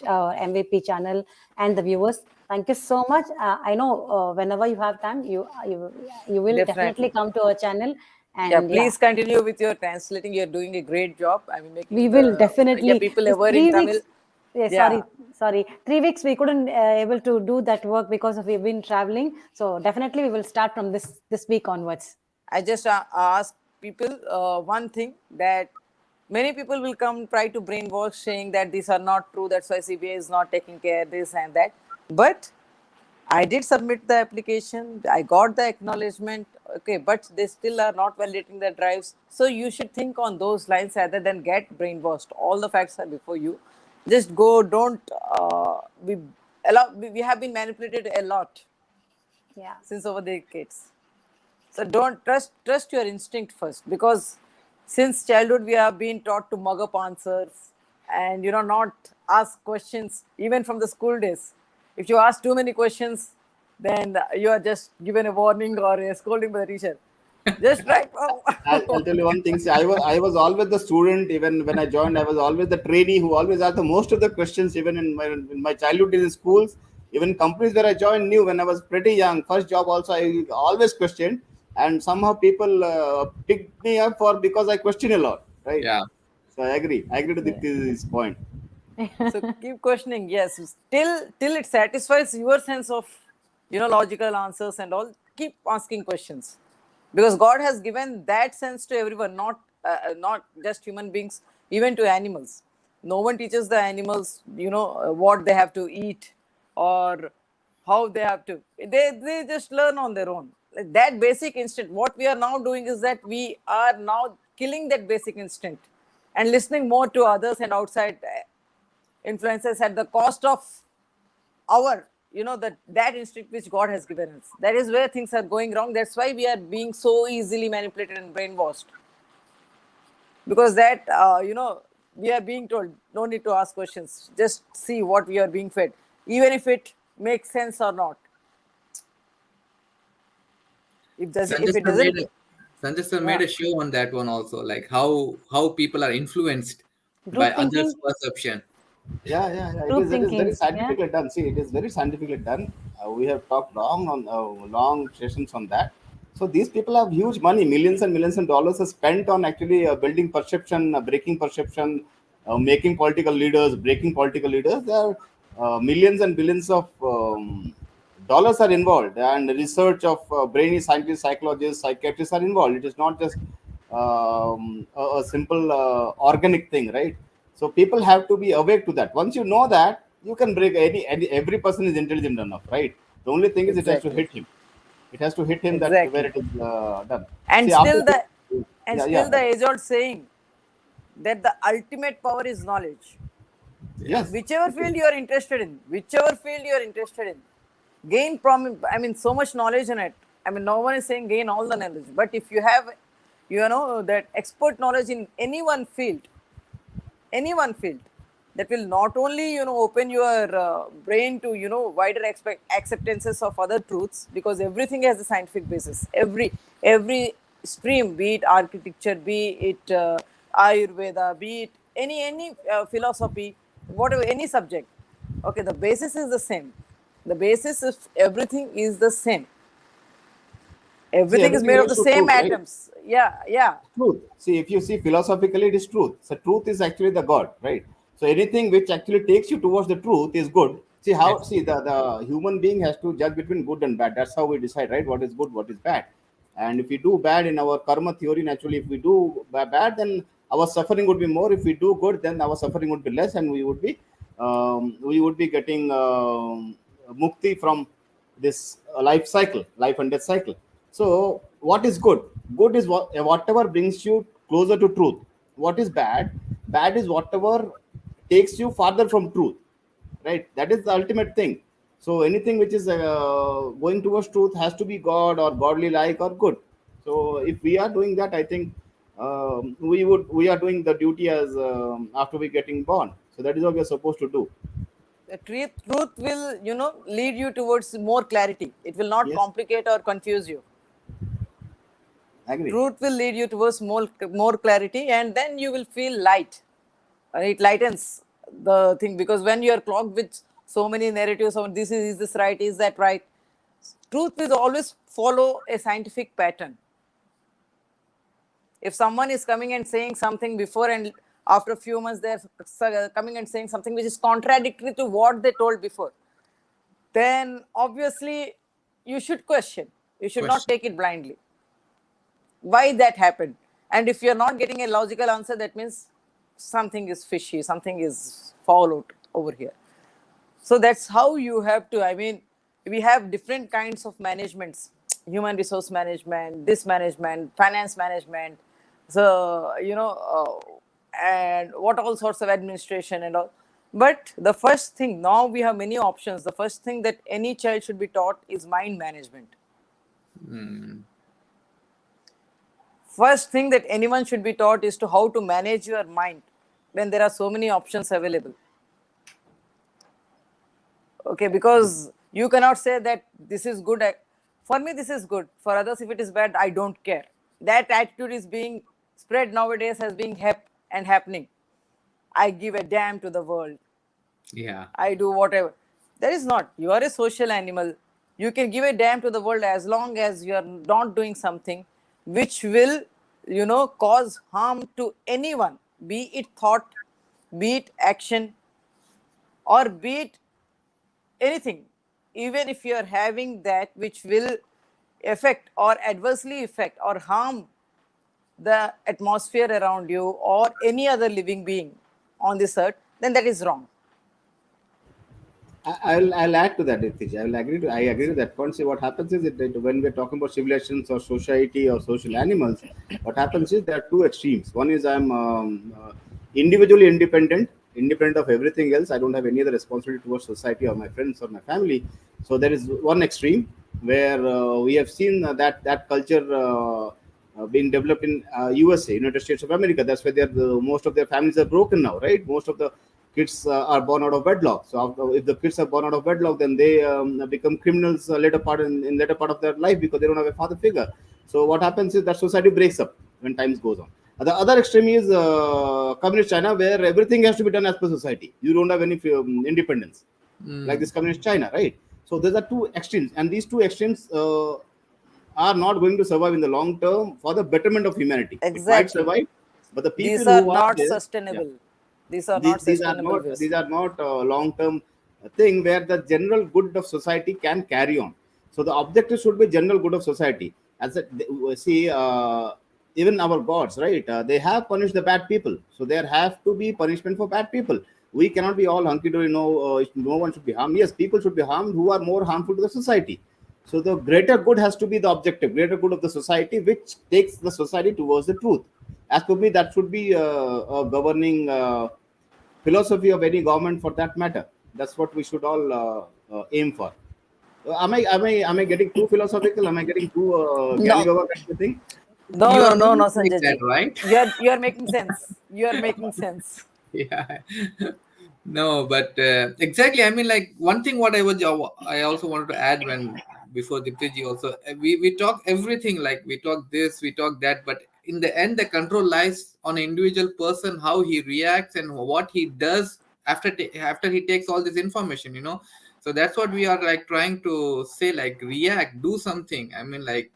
Speaker 1: our MVP channel and the viewers. Thank you so much. I know whenever you have time, you will definitely
Speaker 2: Definitely.
Speaker 1: come to our channel,
Speaker 2: Yeah,
Speaker 1: and yeah,
Speaker 2: please continue with your translating. You're doing a great job. I mean,
Speaker 1: we
Speaker 2: making
Speaker 1: will
Speaker 2: the
Speaker 1: definitely.
Speaker 2: people
Speaker 1: This
Speaker 2: aware in
Speaker 1: 3 weeks.
Speaker 2: Tamil.
Speaker 1: Yeah,
Speaker 2: Yeah,
Speaker 1: sorry. 3 weeks we couldn't able to do that work because of we've been traveling. So definitely we will start from this week onwards.
Speaker 2: I just ask people one thing, that many people will come try to brainwash saying that these are not true. That's why CBI is not taking care this and that. But I did submit the application. I got the acknowledgement. Okay, but they still are not validating the drives. So you should think on those lines rather than get brainwashed. All the facts are before you. Just go. Don't be allow. We have been manipulated a lot
Speaker 1: Yeah.
Speaker 2: since over decades. So don't trust your instinct first, because since childhood we have been taught to mug up answers, and not ask questions even from the school days. If you ask too many questions, then you are just given a warning or a scolding by the teacher. Just right.
Speaker 4: I'll tell you one thing. See, I was always the student. Even when I joined, I was always the trainee who always asked the most of the questions. Even in my childhood in schools, even companies where I joined knew when I was pretty young. First job also, I always questioned, and somehow people picked me up for because I question a lot, right?
Speaker 3: Yeah.
Speaker 4: So I agree. I agree to this point.
Speaker 2: So keep questioning. Yes, till it satisfies your sense of logical answers and all. Keep asking questions, because God has given that sense to everyone, not just human beings, even to animals. No one teaches the animals what they have to eat, or how they have to. They just learn on their own. Like that basic instinct. What we are now doing is that we are now killing that basic instinct and listening more to others and outside influences at the cost of our that instinct which God has given us. That is where things are going wrong. That's why we are being so easily manipulated and brainwashed, because that we are being told no need to ask questions, just see what we are being fed, even if it makes sense or not.
Speaker 3: Sanjay
Speaker 2: If it
Speaker 3: sir made
Speaker 2: doesn't.
Speaker 3: a, Sanjay sir
Speaker 2: Yeah.
Speaker 3: made a show on that one also, like how people are influenced by
Speaker 1: Group
Speaker 3: others'
Speaker 1: thinking.
Speaker 3: perception.
Speaker 4: Yeah. It
Speaker 1: Group
Speaker 4: is. It is very
Speaker 1: thinking. Yeah.
Speaker 4: scientifically done. See, it is very scientifically done. We have talked long sessions on that. So these people have huge money, millions and millions of dollars are spent on actually building perception, breaking perception, making political leaders, breaking political leaders. There are millions and billions of dollars are involved, and research of brainy scientists, psychologists, psychiatrists are involved. It is not just a simple organic thing, right? So people have to be awake to that. Once you know that, you can break any every person is intelligent enough, right? The only thing is it has to
Speaker 2: Exactly.
Speaker 4: hit him. It has to hit him that where
Speaker 2: Exactly.
Speaker 4: it is done.
Speaker 2: And
Speaker 4: See, after
Speaker 2: still
Speaker 4: this,
Speaker 2: the and
Speaker 4: yeah,
Speaker 2: still the age old saying that the ultimate power is knowledge.
Speaker 3: Yeah.
Speaker 4: yes,
Speaker 2: Whichever
Speaker 4: it is.
Speaker 2: field you are interested in, gain from, I mean, so much knowledge in it. I mean, no one is saying gain all the knowledge, but if you have that expert knowledge in any one field, that will not only open your brain to wider acceptances of other truths, because everything has a scientific basis. Every stream, be it architecture, be it ayurveda, be it any philosophy, whatever, any subject. Okay, the basis is the same. The basis of everything is the same.
Speaker 4: See,
Speaker 2: Everything is
Speaker 4: everything
Speaker 2: made of
Speaker 4: leads
Speaker 2: the
Speaker 4: to
Speaker 2: same
Speaker 4: truth, right?
Speaker 2: atoms. Yeah, yeah.
Speaker 4: Truth. See, if you see philosophically, it is truth. So truth is actually the God, right? So anything which actually takes you towards the truth is good. See how,
Speaker 3: Yes.
Speaker 4: see, the human being has to judge between good and bad. That's how we decide, right? What is good, what is bad. And if we do bad in our karma theory, naturally, if we do bad, then our suffering would be more. If we do good, then our suffering would be less, and we would be getting mukti from this life cycle, life and death cycle. So, what is good? Good is whatever brings you closer to truth. What is bad? Bad is whatever takes you farther from truth, right? That is the ultimate thing. So, anything which is going towards truth has to be God or godly like or good. So, if we are doing that, I think we are doing the duty as after we getting born. So that is what we are supposed to do.
Speaker 2: The truth will, lead you towards more clarity. It will not
Speaker 4: Yes,
Speaker 2: complicate or confuse you.
Speaker 4: agree.
Speaker 2: Truth will lead you towards more clarity, and then you will feel light. It lightens the thing, because when you are clogged with so many narratives on is this right, is that right, truth will always follow a scientific pattern. If someone is coming and saying something before, and after a few months they're coming and saying something which is contradictory to what they told before, then obviously you should question. You should not
Speaker 3: Question.
Speaker 2: take it blindly. Why that happened? And if you're not getting a logical answer, that means something is fishy, something is foul out over here. So that's how you have to, I mean, we have different kinds of managements: human resource management, this management, finance management, so and what all sorts of administration and all. But the first thing, now we have many options. The first thing that any child should be taught is mind management. First thing that anyone should be taught is to how to manage your mind when there are so many options available. Okay, because you cannot say that this is good. For me, this is good. For others, if it is bad, I don't care. That attitude is being spread nowadays as being and happening. I give a damn to the world.
Speaker 3: Yeah.
Speaker 2: I do whatever. That is not. You are a social animal. You can give a damn to the world as long as you are not doing something which will, cause harm to anyone, be it thought, be it action, or be it anything. Even if you are having that which will affect or adversely affect or harm the atmosphere around you or any other living being on this earth, then that is wrong.
Speaker 4: I'll add to that, Nitij. I agree to that point. See, what happens is that when we're talking about civilizations or society or social animals, what happens is there are two extremes. One is I'm individually independent of everything else. I don't have any other responsibility towards society or my friends or my family. So there is one extreme where we have seen that culture being developed in USA, United States of America. That's where most of their families are broken now, right? Most of the kids are born out of wedlock. So if the kids are born out of wedlock, then they become criminals in later part of their life because they don't have a father figure. So what happens is that society breaks up when times goes on. The other extreme is communist China, where everything has to be done as per society. You don't have any independence, like this communist China, right? So there are two extremes, and these two extremes are not going to survive in the long term for the betterment of humanity. It might
Speaker 2: Exactly.
Speaker 4: survive, but the people
Speaker 2: These are
Speaker 4: who are
Speaker 2: not
Speaker 4: there, yeah,
Speaker 2: sustainable. These are
Speaker 4: these,
Speaker 2: not
Speaker 4: these are
Speaker 2: sustainable
Speaker 4: not
Speaker 2: ways.
Speaker 4: these are not long term thing where the general good of society can carry on. So the objective should be general good of society. As see, even our gods, right? They have punished the bad people, so there have to be punishment for bad people. We cannot be all hunky dory. No, no one should be harmed. Yes, people should be harmed who are more harmful to the society. So the greater good has to be the objective, greater good of the society, which takes the society towards the truth. As per me, that should be a governing philosophy of any government for that matter. That's what we should all aim for. Am I getting too philosophical? Am I getting too Gally
Speaker 2: No,
Speaker 4: Baba kind of thing?
Speaker 2: no,
Speaker 3: You
Speaker 2: no,
Speaker 3: are
Speaker 2: no,
Speaker 3: not
Speaker 2: no,
Speaker 3: like
Speaker 2: Sanjay
Speaker 3: that,
Speaker 2: ji.
Speaker 3: right?
Speaker 2: You are making sense. You are making sense.
Speaker 3: Yeah. No, but exactly. I mean, like one thing what I also wanted to add when before Diptiji also we talk everything, like we talk this, we talk that, but in the end the control lies on an individual person, how he reacts and what he does after he takes all this information, so that's what we are like trying to say, like react, do something. I mean, like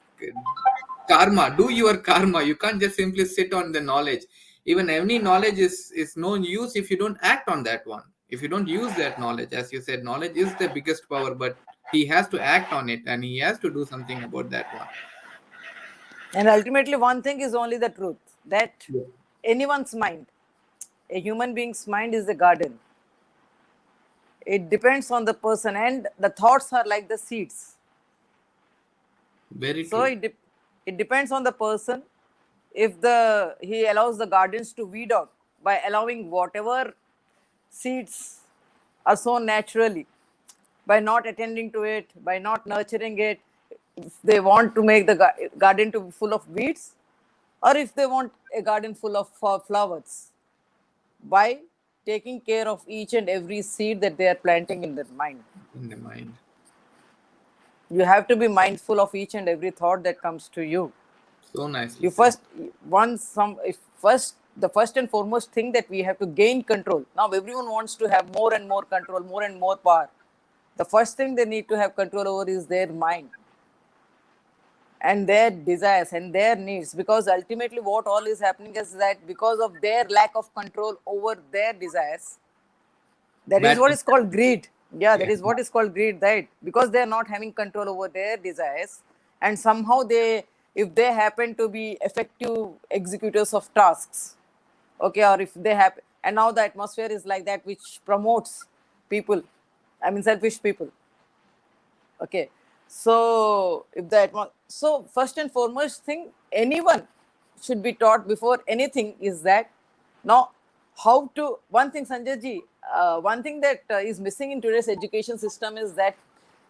Speaker 3: karma, do your karma. You can't just simply sit on the knowledge. Even any knowledge is no use if you don't act on that one, if you don't use that knowledge. As you said, knowledge is the biggest power, but he has to act on it and he has to do something about that one.
Speaker 2: And ultimately, one thing is only the truth, that anyone's mind, a human being's mind, is a garden. It depends on the person, and the thoughts are like the seeds.
Speaker 3: Very
Speaker 2: So
Speaker 3: true.
Speaker 2: it depends on the person. If he allows the gardens to weed out by allowing whatever seeds are sown naturally, by not attending to it, by not nurturing it, if they want to make the garden to be full of weeds, or if they want a garden full of flowers, by taking care of each and every seed that they are planting in their mind.
Speaker 3: In the mind.
Speaker 2: You have to be mindful of each and every thought that comes to you.
Speaker 3: So nicely
Speaker 2: You
Speaker 3: said.
Speaker 2: the first and foremost thing that we have to gain control. Now everyone wants to have more and more control, more and more power. The first thing they need to have control over is their mind and their desires and their needs, because ultimately what all is happening is that because of their lack of control over their desires, that is
Speaker 3: Bad
Speaker 2: what
Speaker 3: thing.
Speaker 2: is called greed. Yeah, that
Speaker 3: Yeah.
Speaker 2: is what is called greed, right? Because they are not having control over their desires, and somehow if they happen to be effective executors of tasks, okay, or if they have, and now the atmosphere is like that, which promotes people, I mean selfish people. Okay, so so first and foremost thing anyone should be taught before anything is that, now how to, one thing Sanjay ji, one thing that is missing in today's education system is that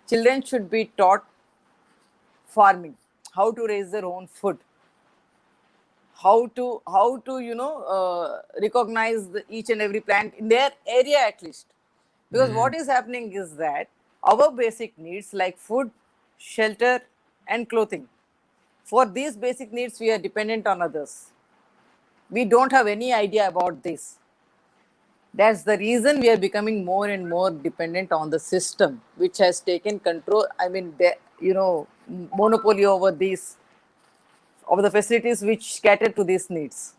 Speaker 2: children should be taught farming, how to raise their own food, how to recognize each and every plant in their area at least. Because what is happening is that our basic needs like food, shelter, and clothing, for these basic needs we are dependent on others. We don't have any idea about this. That's the reason we are becoming more and more dependent on the system, which has taken control, I mean monopoly over these, over the facilities which cater to these needs.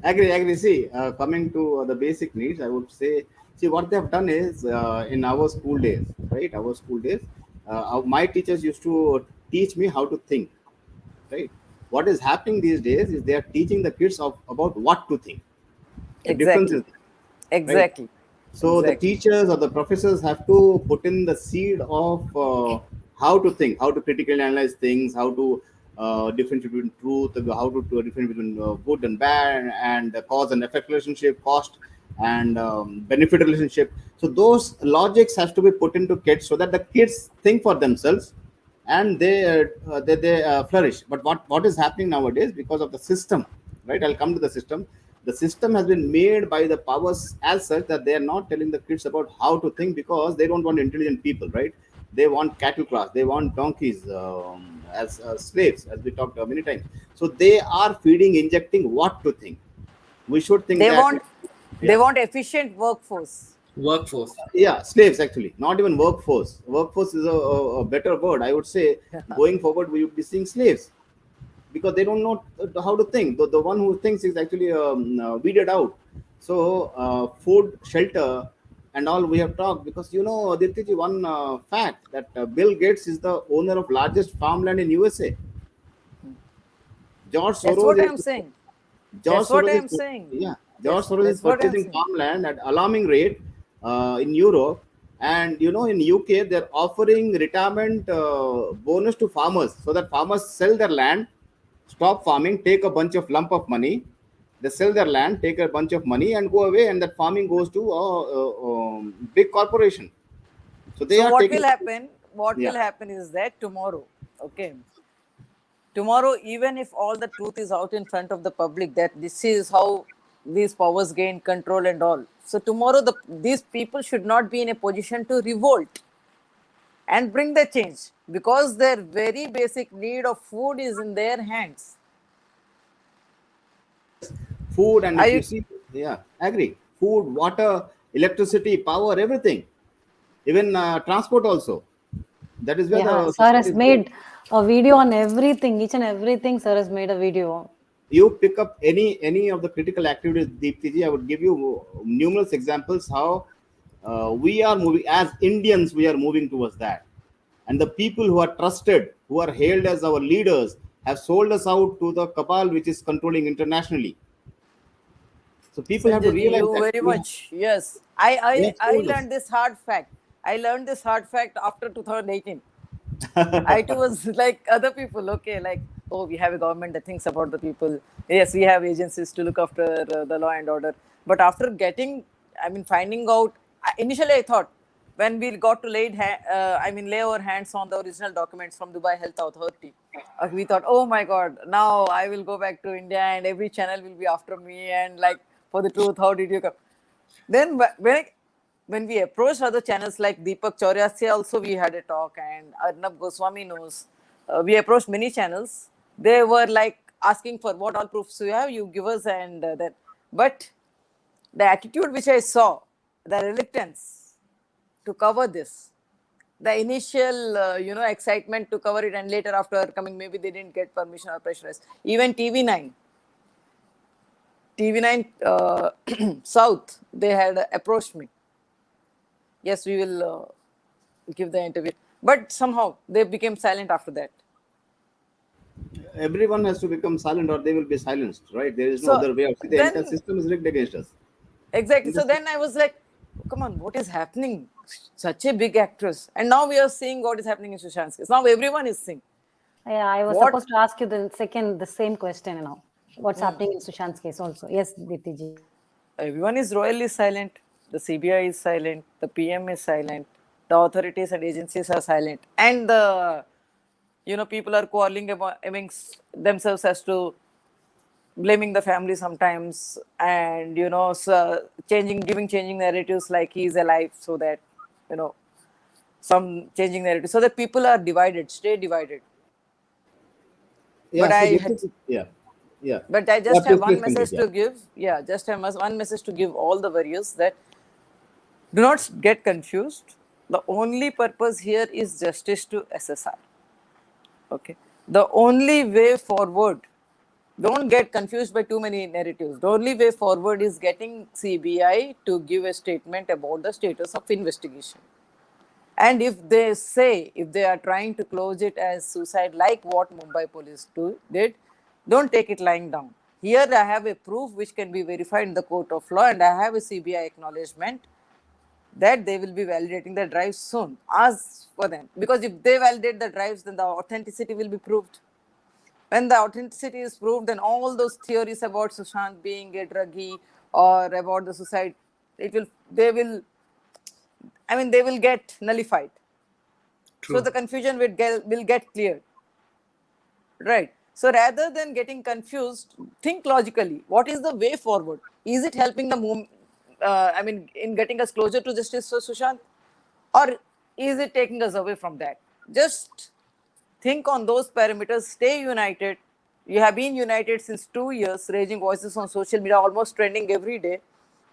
Speaker 4: Agree. See, coming to the basic needs, I would say, see, what they have done is in our school days, right? Our school days, my teachers used to teach me how to think, right? What is happening these days is they are teaching the kids about what to think. The difference
Speaker 2: Exactly.
Speaker 4: is, right?
Speaker 2: Exactly.
Speaker 4: So the
Speaker 2: Exactly.
Speaker 4: teachers or the professors have to put in the seed of how to think, how to critically analyze things, how to differentiate between truth, how to differentiate between good and bad, and cause and effect relationship, cost and benefit relationship. So those logics has to be put into kids so that the kids think for themselves and they flourish. But what is happening nowadays because of the system, right? I'll come to the system. The system has been made by the powers as such that they are not telling the kids about how to think, because they don't want intelligent people, right? They want cattle class, they want donkeys as slaves, as we talked many times. So they are feeding, injecting what to think. We should think
Speaker 2: They
Speaker 4: that,
Speaker 2: want they
Speaker 4: yeah.
Speaker 2: want efficient workforce.
Speaker 3: Workforce.
Speaker 4: Yeah, slaves actually, not even workforce. Workforce is a better word, I would say. Going forward, we would be seeing slaves because they don't know how to think. The one who thinks is actually weeded out. So, food, shelter, and all we have talked, because Aditya, one fact that Bill Gates is the owner of largest farmland in USA. George
Speaker 2: That's
Speaker 4: Soros
Speaker 2: what
Speaker 4: is
Speaker 2: I'm saying.
Speaker 4: George
Speaker 2: That's what
Speaker 4: Soros
Speaker 2: I'm
Speaker 4: is
Speaker 2: saying.
Speaker 4: yeah, George
Speaker 2: Yes,
Speaker 4: Soros is
Speaker 2: that's what I'm
Speaker 4: purchasing
Speaker 2: saying.
Speaker 4: farmland at alarming rate in Europe, and in UK they're offering retirement bonus to farmers so that farmers sell their land, stop farming, take a bunch of lump of money, they sell their land, take a bunch of money, and go away, and that farming goes to a big corporation. So they
Speaker 2: So
Speaker 4: are
Speaker 2: what
Speaker 4: taking,
Speaker 2: will happen? What
Speaker 4: yeah.
Speaker 2: will happen is that tomorrow, okay, tomorrow, even if all the truth is out in front of the public, that this is how these powers gain control and all. So tomorrow, these people should not be in a position to revolt and bring the change, because their very basic need of food is in their hands.
Speaker 4: Food, and
Speaker 2: Are
Speaker 4: if you
Speaker 2: you?
Speaker 4: see, yeah, agree. food, water, electricity, power, everything, even transport also. That is where
Speaker 1: Yeah,
Speaker 4: the
Speaker 1: sir
Speaker 4: system
Speaker 1: has
Speaker 4: is good.
Speaker 1: made a video on everything, each and everything. Sir has made a video.
Speaker 4: You pick up any of the critical activities, Deeptiji, I would give you numerous examples how we are moving as Indians. We are moving towards that, and the people who are trusted, who are hailed as our leaders, have sold us out to the cabal which is controlling internationally. So people have to
Speaker 2: Sanjay ji,
Speaker 4: realize
Speaker 2: you
Speaker 4: that
Speaker 2: very
Speaker 4: we
Speaker 2: much. Yes. I,
Speaker 4: they
Speaker 2: I,
Speaker 4: have
Speaker 2: I
Speaker 4: sold us.
Speaker 2: learned this hard fact. I learned this hard fact after 2018. I too was like other people, okay, like, oh, we have a government that thinks about the people. Yes, we have agencies to look after the law and order. But after finding out, initially I thought when we got to lay our hands on the original documents from Dubai Health Authority, we thought, oh my God, now I will go back to India and every channel will be after me and like, for the truth, how did you come? Then when we approached other channels like Deepak Chauryasia, also we had a talk, and Arnab Goswami knows. We approached many channels. They were like asking for what all proofs you have, you give us, and that. But the attitude which I saw, the reluctance to cover this, the initial excitement to cover it, and later after coming, maybe they didn't get permission or pressurized. Even TV9 South, they had approached me. Yes, we will give the interview. But somehow they became silent after that.
Speaker 4: Everyone has to become silent or they will be silenced, right? There is no
Speaker 2: So
Speaker 4: other way. See, the entire
Speaker 2: then,
Speaker 4: system is rigged against us.
Speaker 2: exactly. So then I was like, come on, what is happening? Such a big actress. And now we are seeing what is happening in Sushant's case. Now everyone is seeing.
Speaker 1: Yeah, I was
Speaker 2: What
Speaker 1: supposed to ask you the same question, What's happening in Sushant's case also? Yes, Ditiji.
Speaker 2: everyone is royally silent. The CBI is silent. The PM is silent. The authorities and agencies are silent. And the people are quarreling amongst themselves as to blaming the family sometimes, and so changing narratives like he's alive, so that you know some changing narrative, so that people are divided, stay divided.
Speaker 4: Yeah,
Speaker 2: But
Speaker 4: see,
Speaker 2: I
Speaker 4: this
Speaker 2: had
Speaker 4: is, yeah, yeah.
Speaker 2: but I
Speaker 4: Yeah,
Speaker 2: just have
Speaker 4: please,
Speaker 2: one
Speaker 4: please continue.
Speaker 2: message
Speaker 4: Yeah.
Speaker 2: to give. Yeah, just have one message to give all the warriors, that do not get confused. The only purpose here is justice to SSR. Okay. The only way forward, don't get confused by too many narratives. The only way forward is getting CBI to give a statement about the status of investigation. And if they are trying to close it as suicide, like what Mumbai police did, don't take it lying down. Here I have a proof which can be verified in the court of law, and I have a CBI acknowledgement that they will be validating the drives soon. Ask for them. Because if they validate the drives, then the authenticity will be proved. When the authenticity is proved, then all those theories about Sushant being a druggie or about the suicide, they will get nullified. So
Speaker 3: True.
Speaker 2: the confusion will get cleared. Right. So rather than getting confused, think logically. What is the way forward? Is it helping the in getting us closer to justice for Sushant? Or is it taking us away from that? Just think on those parameters, stay united. You have been united since 2 years, raising voices on social media, almost trending every day.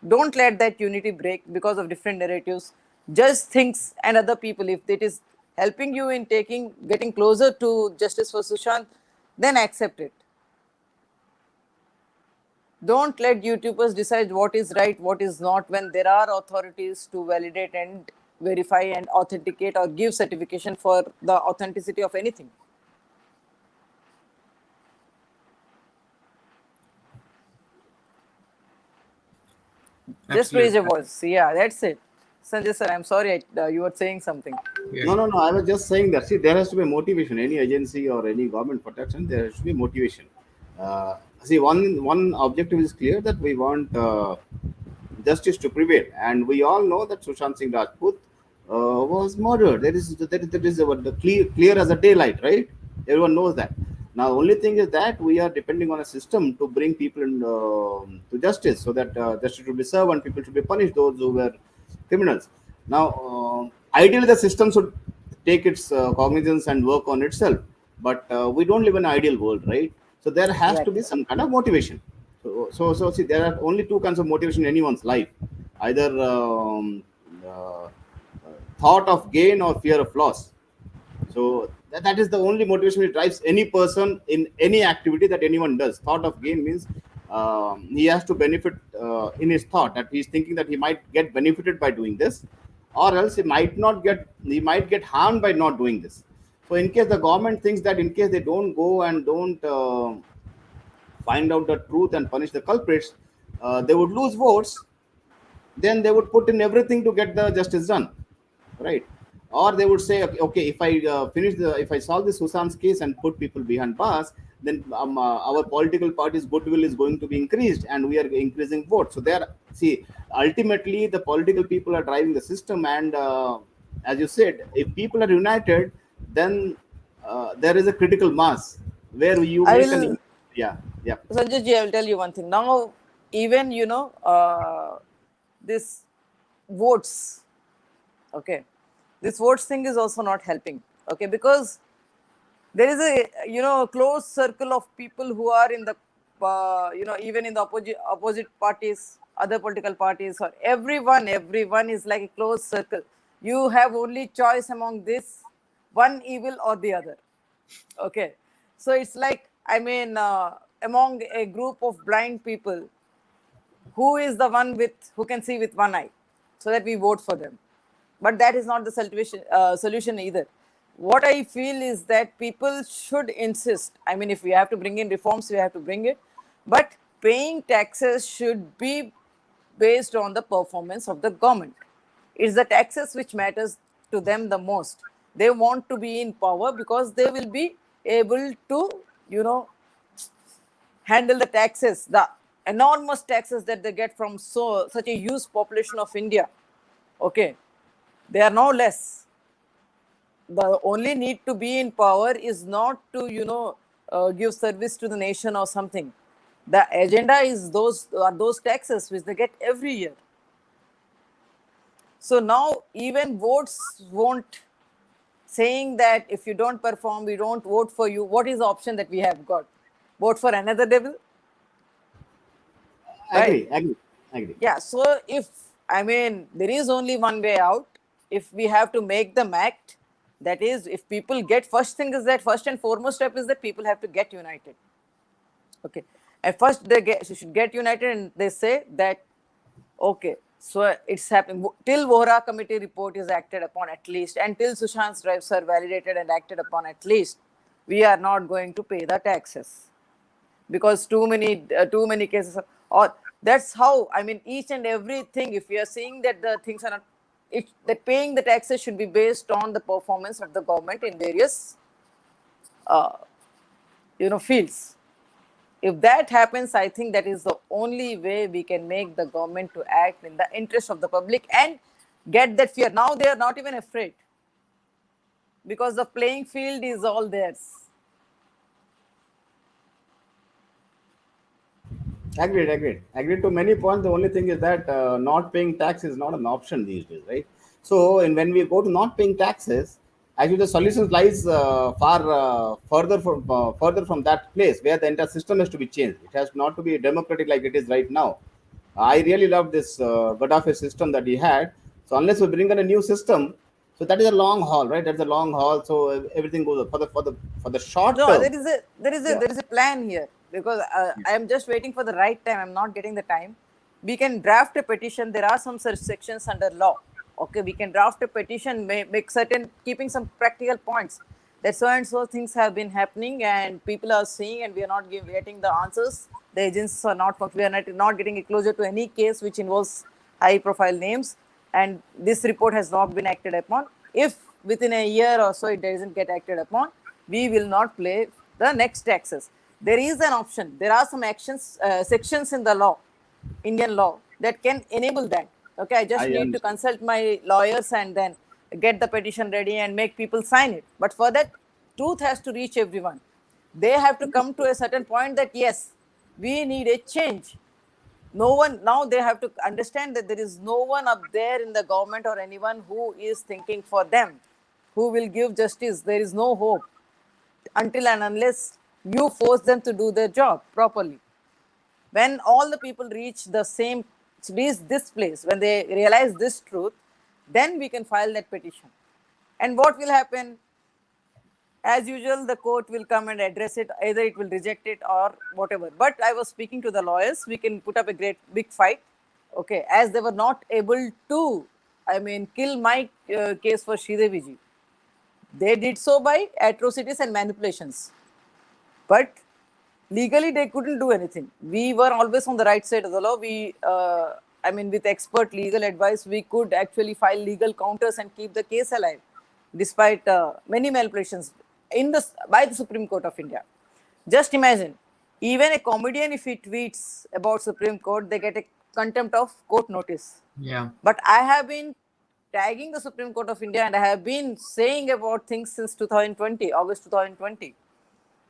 Speaker 2: Don't let that unity break because of different narratives. Just things and other people. If it is helping you in getting closer to justice for Sushant, then accept it. Don't let YouTubers decide what is right, what is not, when there are authorities to validate and verify and authenticate or give certification for the authenticity of anything. Just raise your
Speaker 3: Absolutely.
Speaker 2: voice. Yeah, that's it. Sanjay sir, I'm sorry, you were saying something.
Speaker 3: Yeah.
Speaker 4: No, no, no. I was just saying that. See, there has to be motivation. Any agency or any government protection, there has to be motivation. See, one objective is clear, that we want justice to prevail, and we all know that Sushant Singh Rajput was murdered. That is clear as a daylight, right? Everyone knows that. Now, only thing is that we are depending on a system to bring people to justice, so that justice should be served and people should be punished, those who were criminals. Now, ideally, the system should take its cognizance and work on itself. But we don't live in an ideal world, right? So there has to be
Speaker 2: Exactly.
Speaker 4: some kind of motivation. So see, there are only two kinds of motivation in anyone's life: either uh, thought of gain or fear of loss. So that is the only motivation which drives any person in any activity that anyone does. Thought of gain means he has to benefit in his thought, that he's thinking that he might get benefited by doing this, or else he might get harmed by not doing this. So in case the government thinks that in case they don't go and don't find out the truth and punish the culprits, they would lose votes. Then they would put in everything to get the justice done, right? Or they would say, okay, okay, if I if I solve the Susan's case and put people behind bars, then our political party's goodwill is going to be increased, and we are increasing votes. So there, see, ultimately the political people are driving the system, and as you said, if people are united, then there is a critical mass where you
Speaker 2: I
Speaker 4: make
Speaker 2: will,
Speaker 4: an, yeah, yeah.
Speaker 2: Sanjay ji, I will tell you one thing. Now, even, this votes, okay, this votes thing is also not helping, okay, because there is a close circle of people who are in the even in the opposite parties, other political parties, or everyone is like a closed circle. You have only choice among this one evil or the other, okay. So it's like, I mean, among a group of blind people, who is the one with who can see with one eye, so that we vote for them. But that is not the solution either. What I feel is that people should insist, I mean, if we have to bring in reforms, we have to bring it, but paying taxes should be based on the performance of the government. It's the taxes which matters to them the most. They want to be in power because they will be able to, handle the taxes, the enormous taxes that they get from such a huge population of India. Okay, they are no less. The only need to be in power is not to give service to the nation or something. The agenda is those taxes which they get every year. So now even votes won't, saying that if you don't perform, we don't vote for you. What is the option that we have got? Vote for another devil? Right?
Speaker 4: Agree.
Speaker 2: Yeah. So if, I mean, there is only one way out. If we have to make them act, that is, if people get, first and foremost step is that people have to get united. Okay. And first they should get united, and they say that, okay, so it's happening till Vohra committee report is acted upon at least, and till Sushant's drives are validated and acted upon at least, we are not going to pay the taxes, because too many cases or that's how, I mean, each and everything, if we are seeing that the things are not, that paying the taxes should be based on the performance of the government in various fields. If that happens, I think that is the only way we can make the government to act in the interest of the public and get that fear. Now they are not even afraid, because the playing field is all theirs.
Speaker 4: Agreed to many points. The only thing is that not paying tax is not an option these days, right? So, and when we go to not paying taxes, actually the solution lies far further from that place, where the entire system has to be changed. It has not to be democratic like it is right now. I really love this Gaddafi system that he had. So unless we bring in a new system, so that is a long haul, right? That's a long haul. So everything goes up for the short
Speaker 2: No,
Speaker 4: term. Yeah.
Speaker 2: there is a plan here, because I am just waiting for the right time. I'm not getting the time. We can draft a petition. There are some such sections under law. Okay, we can draft a petition, make certain, keeping some practical points, that so and so things have been happening and people are seeing, and we are not getting the answers. The agencies are not, we are not getting a closure to any case which involves high profile names, and this report has not been acted upon. If within a year or so it doesn't get acted upon, we will not pay the next taxes. There is an option. There are some sections in the law, Indian law, that can enable that. Okay, I just
Speaker 4: I
Speaker 2: need to
Speaker 4: understand.
Speaker 2: consult my lawyers and then get the petition ready and make people sign it. But for that, truth has to reach everyone. They have to come to a certain point that yes, we need a change. No one, now they have to understand that there is no one up there in the government or anyone who is thinking for them, who will give justice. There is no hope until and unless you force them to do their job properly. When all the people reach the same, reach this place, when they realize this truth, then we can file that petition. And what will happen? As usual, the court will come and address it. Either it will reject it or whatever. But I was speaking to the lawyers. We can put up a great big fight, okay? As they were not able to, kill my case for Sridevi ji. They did so by atrocities and manipulations. But legally, they couldn't do anything. We were always on the right side of the law. With expert legal advice, we could actually file legal counters and keep the case alive, despite many manipulations by the Supreme Court of India. Just imagine, even a comedian, if he tweets about Supreme Court, they get a contempt of court notice.
Speaker 3: Yeah.
Speaker 2: But I have been tagging the Supreme Court of India, and I have been saying about things since 2020, August 2020.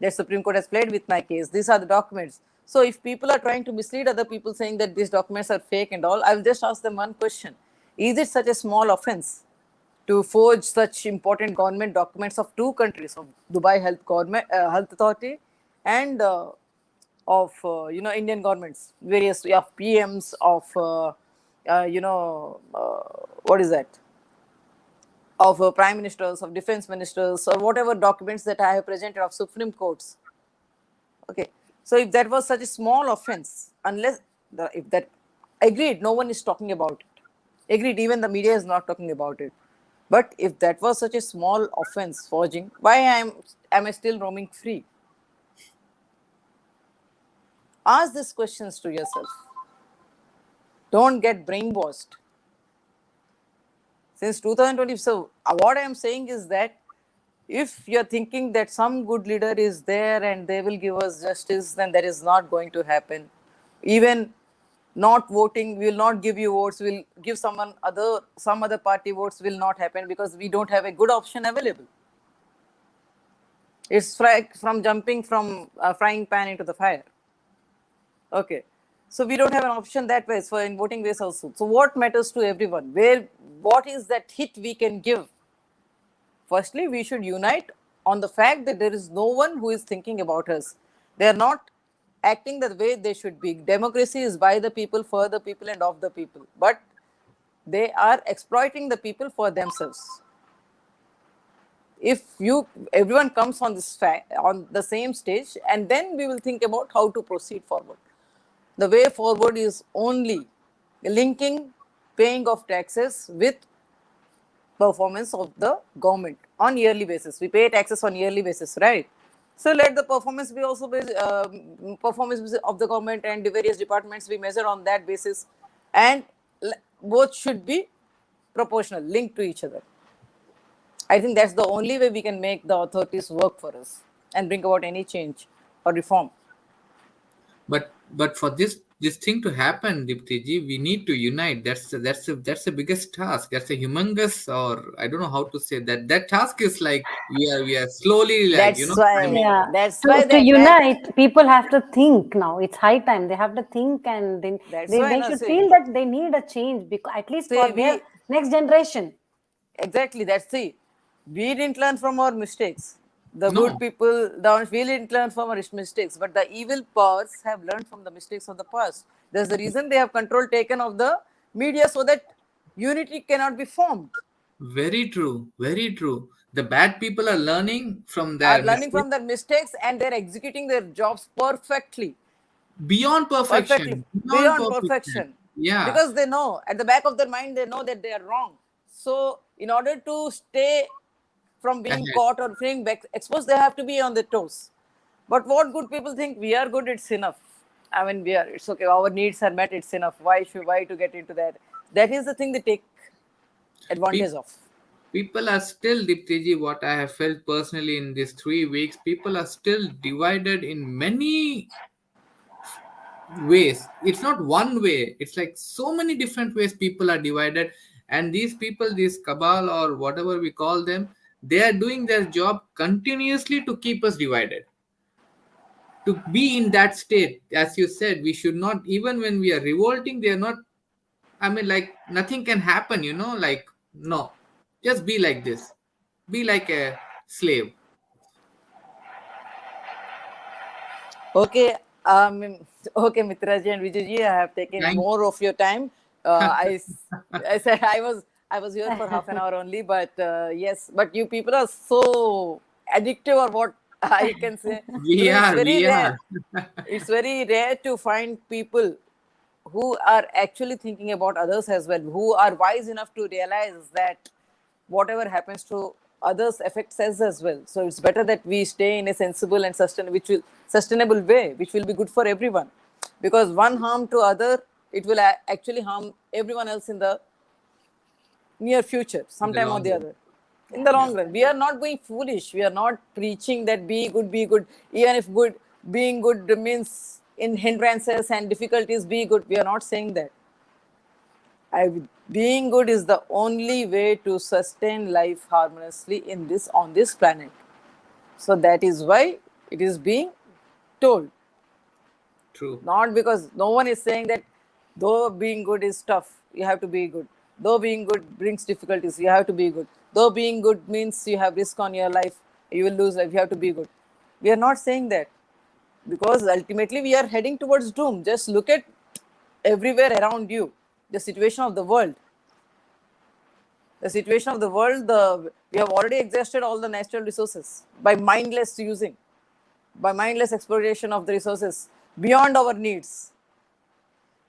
Speaker 2: That Supreme Court has played with my case. These are the documents. So if people are trying to mislead other people saying that these documents are fake and all, I will just ask them one question. Is it such a small offense to forge such important government documents of two countries, of Dubai Health Authority and of Indian governments, various of PMs, of what is that? Of prime ministers, of defense ministers, or whatever documents that I have presented of Supreme Courts. Okay, so if that was such a small offense, if that agreed, no one is talking about it. Agreed, even the media is not talking about it. But if that was such a small offense, forging, why am I still roaming free? Ask these questions to yourself. Don't get brainwashed. Since 2020, so what I am saying is that if you're thinking that some good leader is there and they will give us justice, then that is not going to happen. Even not voting, we will not give you votes, we'll give some other party votes, will not happen, because we don't have a good option available. It's like from jumping from a frying pan into the fire. Okay. So we don't have an option that way for in voting ways also. So what matters to everyone? What is that hit we can give? Firstly, we should unite on the fact that there is no one who is thinking about us. They are not acting the way they should be. Democracy is by the people, for the people, and of the people. But they are exploiting the people for themselves. If everyone comes on on the same stage, and then we will think about how to proceed forward. The way forward is only linking paying of taxes with performance of the government on yearly basis. We pay taxes on yearly basis, right? So let the performance be also performance of the government and the various departments be measured on that basis, and both should be proportional, linked to each other. I think that's the only way we can make the authorities work for us and bring about any change or reform.
Speaker 3: But for this thing to happen, Diptiji, we need to unite. That's the biggest task. That's a humongous, or I don't know how to say that. That task is like we are slowly, like,
Speaker 2: That's why.
Speaker 1: Yeah.
Speaker 2: That's
Speaker 1: to,
Speaker 2: why
Speaker 1: to unite, people have to think now. It's high time. They have to think, and then
Speaker 2: That's
Speaker 1: they,
Speaker 2: why
Speaker 1: they
Speaker 2: I
Speaker 1: should
Speaker 2: say-
Speaker 1: feel that they need a change, because at least for their next generation.
Speaker 2: Exactly. We didn't learn from our mistakes. The
Speaker 3: No.
Speaker 2: good people, we didn't learn from our mistakes, but the evil powers have learned from the mistakes of the past. That's the reason they have control taken of the media, so that unity cannot be formed.
Speaker 3: Very true. Very true. The bad people are learning from
Speaker 2: Are
Speaker 3: their
Speaker 2: learning
Speaker 3: mistakes
Speaker 2: from their mistakes, and they're executing their jobs perfectly.
Speaker 3: beyond
Speaker 2: Perfectly,
Speaker 3: perfection.
Speaker 2: beyond perfection.
Speaker 3: Yeah.
Speaker 2: Because they know, at the back of their mind, they know that they are wrong. So, in order to stay from being
Speaker 3: Ahead.
Speaker 2: caught or being exposed, they have to be on their toes. But what good people think, we are good, it's enough. It's okay, our needs are met, it's enough. Why to get into that? That is the thing they take advantage of.
Speaker 3: People are still, Diptiji, what I have felt personally in these 3 weeks, people are still divided in many ways. It's not one way, it's like so many different ways people are divided. And these people, this cabal or whatever we call them, they are doing their job continuously to keep us divided, to be in that state. As you said, we should not, even when we are revolting, they are not, like nothing can happen, like, no, just be like this, be like a slave.
Speaker 2: Okay, Okay, Mitraji and Vijayji, I have taken
Speaker 3: Thank
Speaker 2: more of your time. I said I was here for half an hour only, but yes, but you people are so addictive, or what I can say,
Speaker 3: we
Speaker 2: because it's
Speaker 3: are,
Speaker 2: very
Speaker 3: we are.
Speaker 2: rare. It's very rare to find people who are actually thinking about others as well, who are wise enough to realize that whatever happens to others affects us as well. So it's better that we stay in a sensible and sustainable way, which will be good for everyone. Because one harm to other, it will actually harm everyone else in the near future,
Speaker 3: In the
Speaker 2: sometime or
Speaker 3: long
Speaker 2: the
Speaker 3: run.
Speaker 2: other. In the
Speaker 3: Yeah.
Speaker 2: long run, we are not going foolish. We are not preaching that be good, be good. Even if being good means in hindrances and difficulties, be good. We are not saying that. Being good is the only way to sustain life harmoniously in this on this planet. So that is why it is being told.
Speaker 3: True.
Speaker 2: Not because no one is saying that though being good is tough, you have to be good. Though being good brings difficulties, you have to be good. Though being good means you have risk on your life, you will lose life, you have to be good. We are not saying that, because ultimately we are heading towards doom. Just look at everywhere around you, the situation of the world. The situation of the world, we have already exhausted all the natural resources by mindless using, by mindless exploitation of the resources beyond our needs.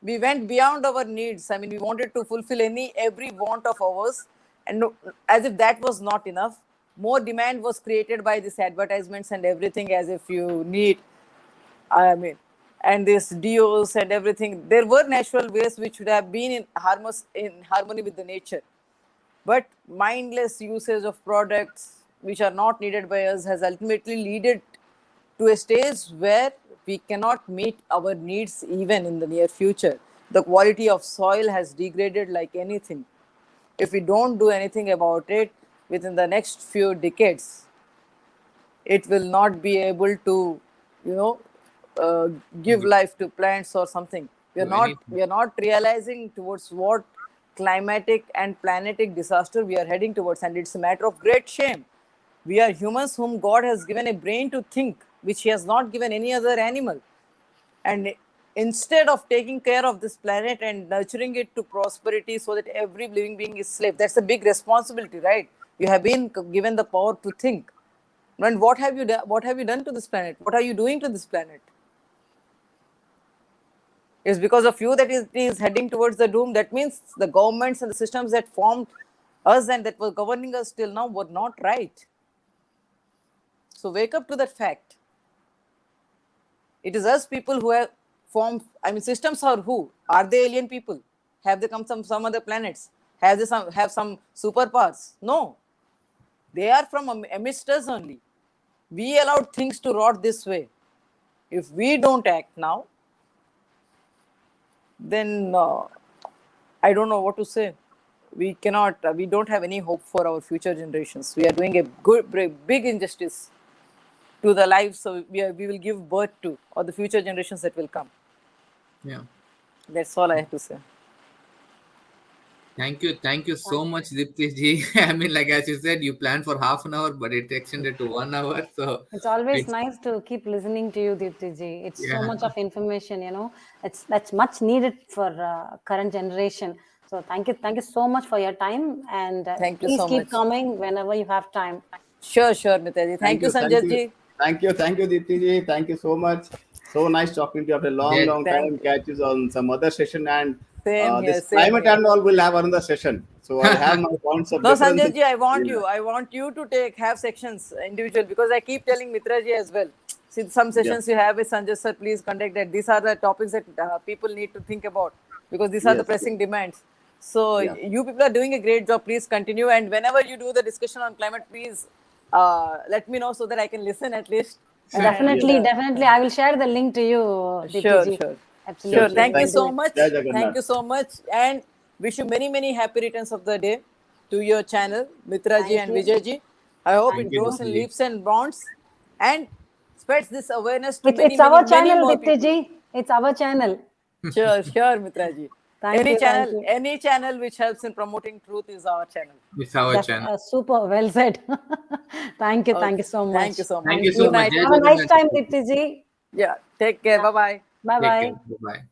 Speaker 2: We went beyond our needs. I mean, we wanted to fulfill every want of ours, and as if that was not enough, more demand was created by these advertisements and everything, as if you need, I mean, and this DOs and everything. There were natural ways which would have been in harmony with the nature, but mindless usage of products which are not needed by us has ultimately led to a stage where we cannot meet our needs even in the near future. The quality of soil has degraded like anything. If we don't do anything about it within the next few decades, it will not be able to, you know, uh, give life to plants or something. We are
Speaker 3: Do
Speaker 2: not
Speaker 3: anything.
Speaker 2: we are not realizing towards what climatic and planetic disaster we are heading towards, and it's a matter of great shame. We are humans whom God has given a brain to think, which He has not given any other animal. And instead of taking care of this planet and nurturing it to prosperity so that every living being is slave, that's a big responsibility, right? You have been given the power to think. And what have you done? What have you done to this planet? What are you doing to this planet? It's because of you that it is heading towards the doom. That means the governments and the systems that formed us and that were governing us till now were not right. So wake up to that fact. It is us people who have formed. I mean, systems are who? Are they alien people? Have they come from some other planets? Have some superpowers? No, they are from amidst us only. We allowed things to rot this way. If we don't act now, then I don't know what to say. We cannot. We don't have any hope for our future generations. We are doing a big injustice to the lives so we will give birth to, or the future generations that will come.
Speaker 3: Yeah.
Speaker 2: That's all I have to say.
Speaker 3: Thank you so much, Dipti ji. I mean, like as you said, you planned for half an hour, but it extended to 1 hour. So
Speaker 1: It's always
Speaker 3: it's
Speaker 1: nice to keep listening to you, Deeptiji. It's so
Speaker 3: yeah,
Speaker 1: much of information, that's much needed for current generation. So thank you so much for your time, and
Speaker 2: Thank you
Speaker 1: please
Speaker 2: so
Speaker 1: keep
Speaker 2: much.
Speaker 1: coming whenever you have time.
Speaker 2: Sure, sure, Mitaji. Thank
Speaker 4: Thank
Speaker 2: you,
Speaker 4: you, thank
Speaker 2: Sanjay
Speaker 4: you,
Speaker 2: ji.
Speaker 4: thank you, Deepti ji. Thank you so much. So nice talking to you after a long,
Speaker 3: that
Speaker 4: long
Speaker 2: Thank
Speaker 4: time.
Speaker 2: you.
Speaker 4: Catch you on some other session, and
Speaker 2: Same here,
Speaker 4: this
Speaker 2: same
Speaker 4: climate
Speaker 2: here.
Speaker 4: and all will have another session. So I have my points of
Speaker 2: No,
Speaker 4: difference.
Speaker 2: Sanjay ji, I want
Speaker 4: Yeah,
Speaker 2: you. I want you to have sections individual, because I keep telling Mitra ji as well. See, some
Speaker 4: yeah,
Speaker 2: sessions you have with Sanjay sir, please contact that. These are the topics that people need to think about, because these are the
Speaker 4: yes,
Speaker 2: pressing demands. So
Speaker 4: yeah.
Speaker 2: you people are doing a great job. Please continue. And whenever you do the discussion on climate, please let me know so that I can listen at least. And
Speaker 1: Definitely, definitely, I will share the link to you,
Speaker 2: sure,
Speaker 1: Deeptiji.
Speaker 2: sure.
Speaker 4: Sure,
Speaker 2: Sure.
Speaker 1: Absolutely,
Speaker 4: sure.
Speaker 1: we
Speaker 2: Thank you
Speaker 1: will
Speaker 4: Thank
Speaker 1: do
Speaker 4: you.
Speaker 2: so
Speaker 1: it.
Speaker 2: much.
Speaker 4: Jai
Speaker 2: Thank
Speaker 4: Jagannath.
Speaker 2: you so much. And wish you many, many happy returns of the day to your channel, Mitra ji
Speaker 1: Thank
Speaker 2: and
Speaker 1: you,
Speaker 2: Vijay ji. I hope
Speaker 3: thank
Speaker 1: thank
Speaker 2: it
Speaker 3: you,
Speaker 2: grows
Speaker 1: you.
Speaker 3: Dipti
Speaker 2: in
Speaker 3: ji.
Speaker 2: leaps and bounds and spreads this awareness to many,
Speaker 1: It's
Speaker 2: many,
Speaker 1: our
Speaker 2: many
Speaker 1: channel,
Speaker 2: more people.
Speaker 1: Deeptiji. It's our channel.
Speaker 2: Sure, sure, Mitra ji.
Speaker 1: Thank you, thank you.
Speaker 2: Any channel which helps in promoting truth is our channel.
Speaker 3: It's our channel.
Speaker 1: Super, well said. Thank you
Speaker 2: Okay.
Speaker 1: so
Speaker 2: Thank you
Speaker 1: much.
Speaker 2: so
Speaker 3: Thank
Speaker 2: much.
Speaker 3: you
Speaker 1: Thank
Speaker 3: so
Speaker 2: Good
Speaker 1: you.
Speaker 3: much.
Speaker 2: night.
Speaker 3: Jai
Speaker 1: Have a nice
Speaker 3: Jagannath,
Speaker 1: time,
Speaker 3: Dipti ji.
Speaker 1: Deeptiji.
Speaker 2: Yeah. Take care. Bye bye.
Speaker 1: Bye
Speaker 3: Take
Speaker 1: bye.
Speaker 3: care. Bye.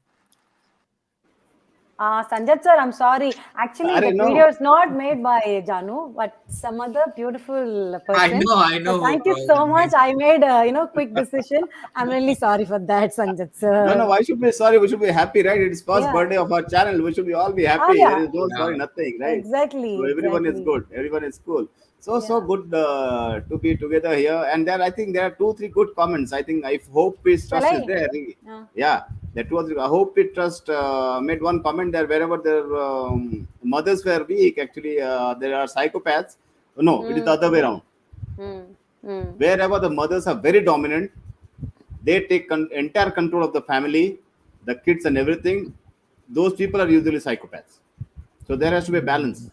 Speaker 1: Sanjat sir, I'm sorry. Actually,
Speaker 4: Arey,
Speaker 1: that
Speaker 4: no.
Speaker 1: video is not made by Janu, but some other beautiful person.
Speaker 3: I
Speaker 1: So
Speaker 3: know who
Speaker 1: thank you so much.
Speaker 3: probably.
Speaker 1: I made a quick decision. I'm really sorry for that, Sanjat
Speaker 4: No,
Speaker 1: sir.
Speaker 4: why should we be sorry? We should be happy, right? It's first
Speaker 1: Yeah.
Speaker 4: birthday of our channel. We should be all be
Speaker 1: Ah,
Speaker 4: happy. There
Speaker 1: yeah.
Speaker 4: is no
Speaker 3: Yeah.
Speaker 4: sorry, nothing, right? So
Speaker 1: Exactly.
Speaker 4: everyone is
Speaker 1: Exactly.
Speaker 4: good. Everyone is cool. So
Speaker 1: Yeah.
Speaker 4: good to be together here. And there, I think there are 2, 3 good comments. I think I hope his
Speaker 1: Shall
Speaker 4: trust is
Speaker 1: I?
Speaker 4: there.
Speaker 1: Yeah.
Speaker 4: Yeah, there 2 or 3. I hope it trust made one comment there. Wherever their mothers were weak, actually there are psychopaths. No, it is the
Speaker 1: Mm,
Speaker 4: other way around.
Speaker 1: mm, mm.
Speaker 4: Wherever the mothers are very dominant, they take entire control of the family, the kids, and everything. Those people are usually psychopaths. So there has to be a balance,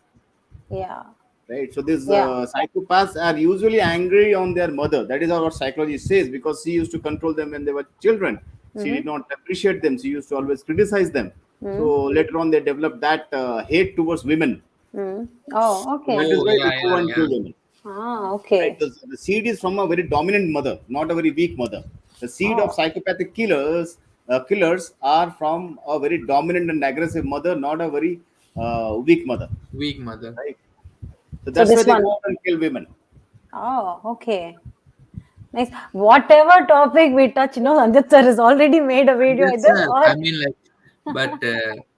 Speaker 1: Yeah.
Speaker 4: right? So these
Speaker 1: Yeah.
Speaker 4: psychopaths are usually angry on their mother. That is what psychology says, because she used to control them when they were children. She
Speaker 1: Mm-hmm.
Speaker 4: did not appreciate them. She used to always criticize them.
Speaker 1: Mm,
Speaker 4: So later on, they developed that hate towards women.
Speaker 1: mm. Oh,
Speaker 4: So that
Speaker 1: okay.
Speaker 4: is
Speaker 3: Oh,
Speaker 4: why they
Speaker 3: yeah,
Speaker 4: go
Speaker 3: yeah,
Speaker 4: and
Speaker 3: yeah.
Speaker 4: kill women.
Speaker 1: Ah,
Speaker 4: Right?
Speaker 1: okay.
Speaker 4: The seed is from a very dominant mother, not a very weak mother. The seed of
Speaker 1: Oh,
Speaker 4: psychopathic killers are from a very dominant and aggressive mother, not a very weak mother.
Speaker 3: Weak mother.
Speaker 4: Right. So
Speaker 1: so
Speaker 4: that's why
Speaker 1: this
Speaker 4: they
Speaker 1: one.
Speaker 4: go out and kill women.
Speaker 1: Oh, okay. Nice. Whatever topic we touch, Sanjit sir has already made a video. I
Speaker 3: Yes,
Speaker 1: just
Speaker 3: sir.
Speaker 1: all.
Speaker 3: I mean, like, but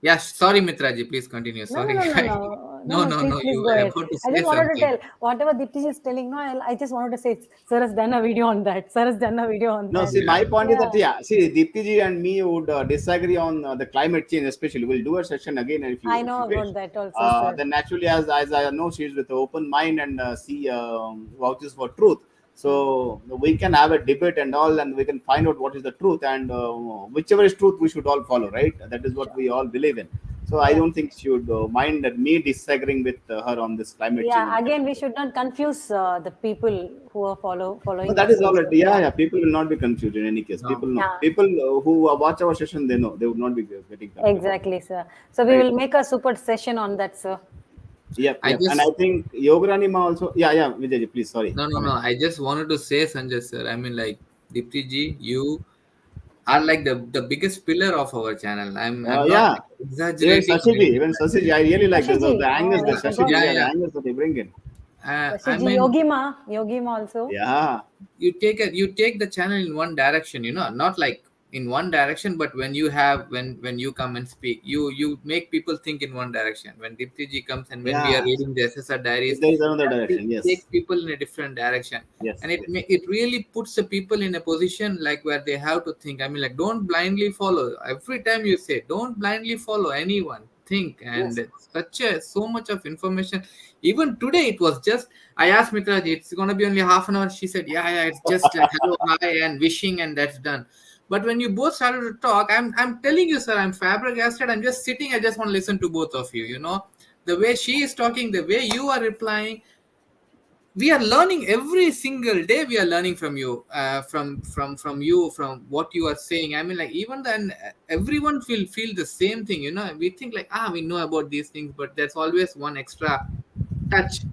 Speaker 3: yeah, sorry, Mitraji, please continue.
Speaker 1: No, no,
Speaker 3: Sorry.
Speaker 1: no, no, no, no,
Speaker 3: No,
Speaker 1: no.
Speaker 3: no,
Speaker 1: Please,
Speaker 3: no.
Speaker 1: please
Speaker 3: You
Speaker 1: go
Speaker 3: were
Speaker 1: ahead.
Speaker 3: about to
Speaker 1: I
Speaker 3: say
Speaker 1: just wanted to
Speaker 3: something.
Speaker 1: tell whatever Deepti is telling. No, I just wanted to say, sir has done a video on that. Sir has done a video on
Speaker 4: No,
Speaker 1: that.
Speaker 4: see,
Speaker 3: Yeah.
Speaker 4: my point is that,
Speaker 1: Yeah,
Speaker 4: yeah, see, Deepti ji and me would disagree on the climate change, especially. We'll do a session again
Speaker 1: I
Speaker 4: if
Speaker 1: know
Speaker 4: you wish.
Speaker 1: about that also, sir.
Speaker 4: Then naturally, as I know, she's with an open mind and she vouches for truth.
Speaker 1: Hmm.
Speaker 4: So we can have a debate and all, and we can find out what is the truth, and whichever is truth, we should all follow, right? That is what
Speaker 1: Sure.
Speaker 4: we all believe in. So I
Speaker 1: Yeah.
Speaker 4: don't think she would mind that me disagreeing with her on this climate change
Speaker 1: Yeah.
Speaker 4: and
Speaker 1: Again, we
Speaker 4: climate.
Speaker 1: should not confuse the people who are
Speaker 4: No,
Speaker 1: following
Speaker 4: that
Speaker 1: us
Speaker 4: is
Speaker 1: also.
Speaker 4: already, yeah,
Speaker 1: Yeah.
Speaker 4: yeah. People will not be confused in any case.
Speaker 3: No.
Speaker 4: People know.
Speaker 1: Yeah.
Speaker 4: People who watch our session, they know. They would not be getting confused.
Speaker 1: Exactly, sir. So we
Speaker 4: Right?
Speaker 1: will make a super session on that, sir.
Speaker 4: Yep,
Speaker 3: I
Speaker 4: yep. And I
Speaker 3: just
Speaker 4: think Yogarani Ma also. Yeah, yeah. Vijay, ji, please, sorry.
Speaker 3: no.
Speaker 4: Comment.
Speaker 3: I just wanted to say, Sanjay sir. I mean, like, Dipti ji, you are like the biggest pillar of our channel. I'm not
Speaker 4: Yeah.
Speaker 3: like
Speaker 4: Even
Speaker 3: exaggerating or
Speaker 4: Sashiji, even
Speaker 3: anything.
Speaker 4: Sashiji, I really like
Speaker 1: Shashi
Speaker 4: the
Speaker 1: ji.
Speaker 4: angles,
Speaker 1: Oh,
Speaker 4: the
Speaker 1: I forgot.
Speaker 4: Sashiji,
Speaker 3: Yeah,
Speaker 4: yeah, the
Speaker 3: yeah.
Speaker 4: angles that they bring in.
Speaker 1: Shashi
Speaker 3: I
Speaker 1: ji,
Speaker 3: mean,
Speaker 1: Yogima also.
Speaker 4: Yeah,
Speaker 3: you take the channel in one direction, not like in one direction, but when you come and speak, you make people think in one direction. When Dipti ji comes and when we are
Speaker 4: yeah.
Speaker 3: reading the SSR diaries,
Speaker 4: There is another
Speaker 3: it
Speaker 4: direction. Yes,
Speaker 3: takes people in a different direction,
Speaker 4: yes,
Speaker 3: and
Speaker 4: yes.
Speaker 3: it really puts the people in a position like where they have to think. I mean, like, don't blindly follow. Every time you say, don't blindly follow anyone, think.
Speaker 4: Yes.
Speaker 3: And such a so much of information. Even today it was just, I asked Mitraji, it's gonna be only half an hour. She said, yeah, it's just like hello, hi, and wishing, and that's done. But when you both started to talk, I'm telling you, sir, I'm flabbergasted. I'm just sitting. I just want to listen to both of you. The way she is talking, the way you are replying. We are learning every single day. We are learning from you, from you, from what you are saying. I mean, like, even then, everyone will feel the same thing. We think like, we know about these things, but there's always one extra touch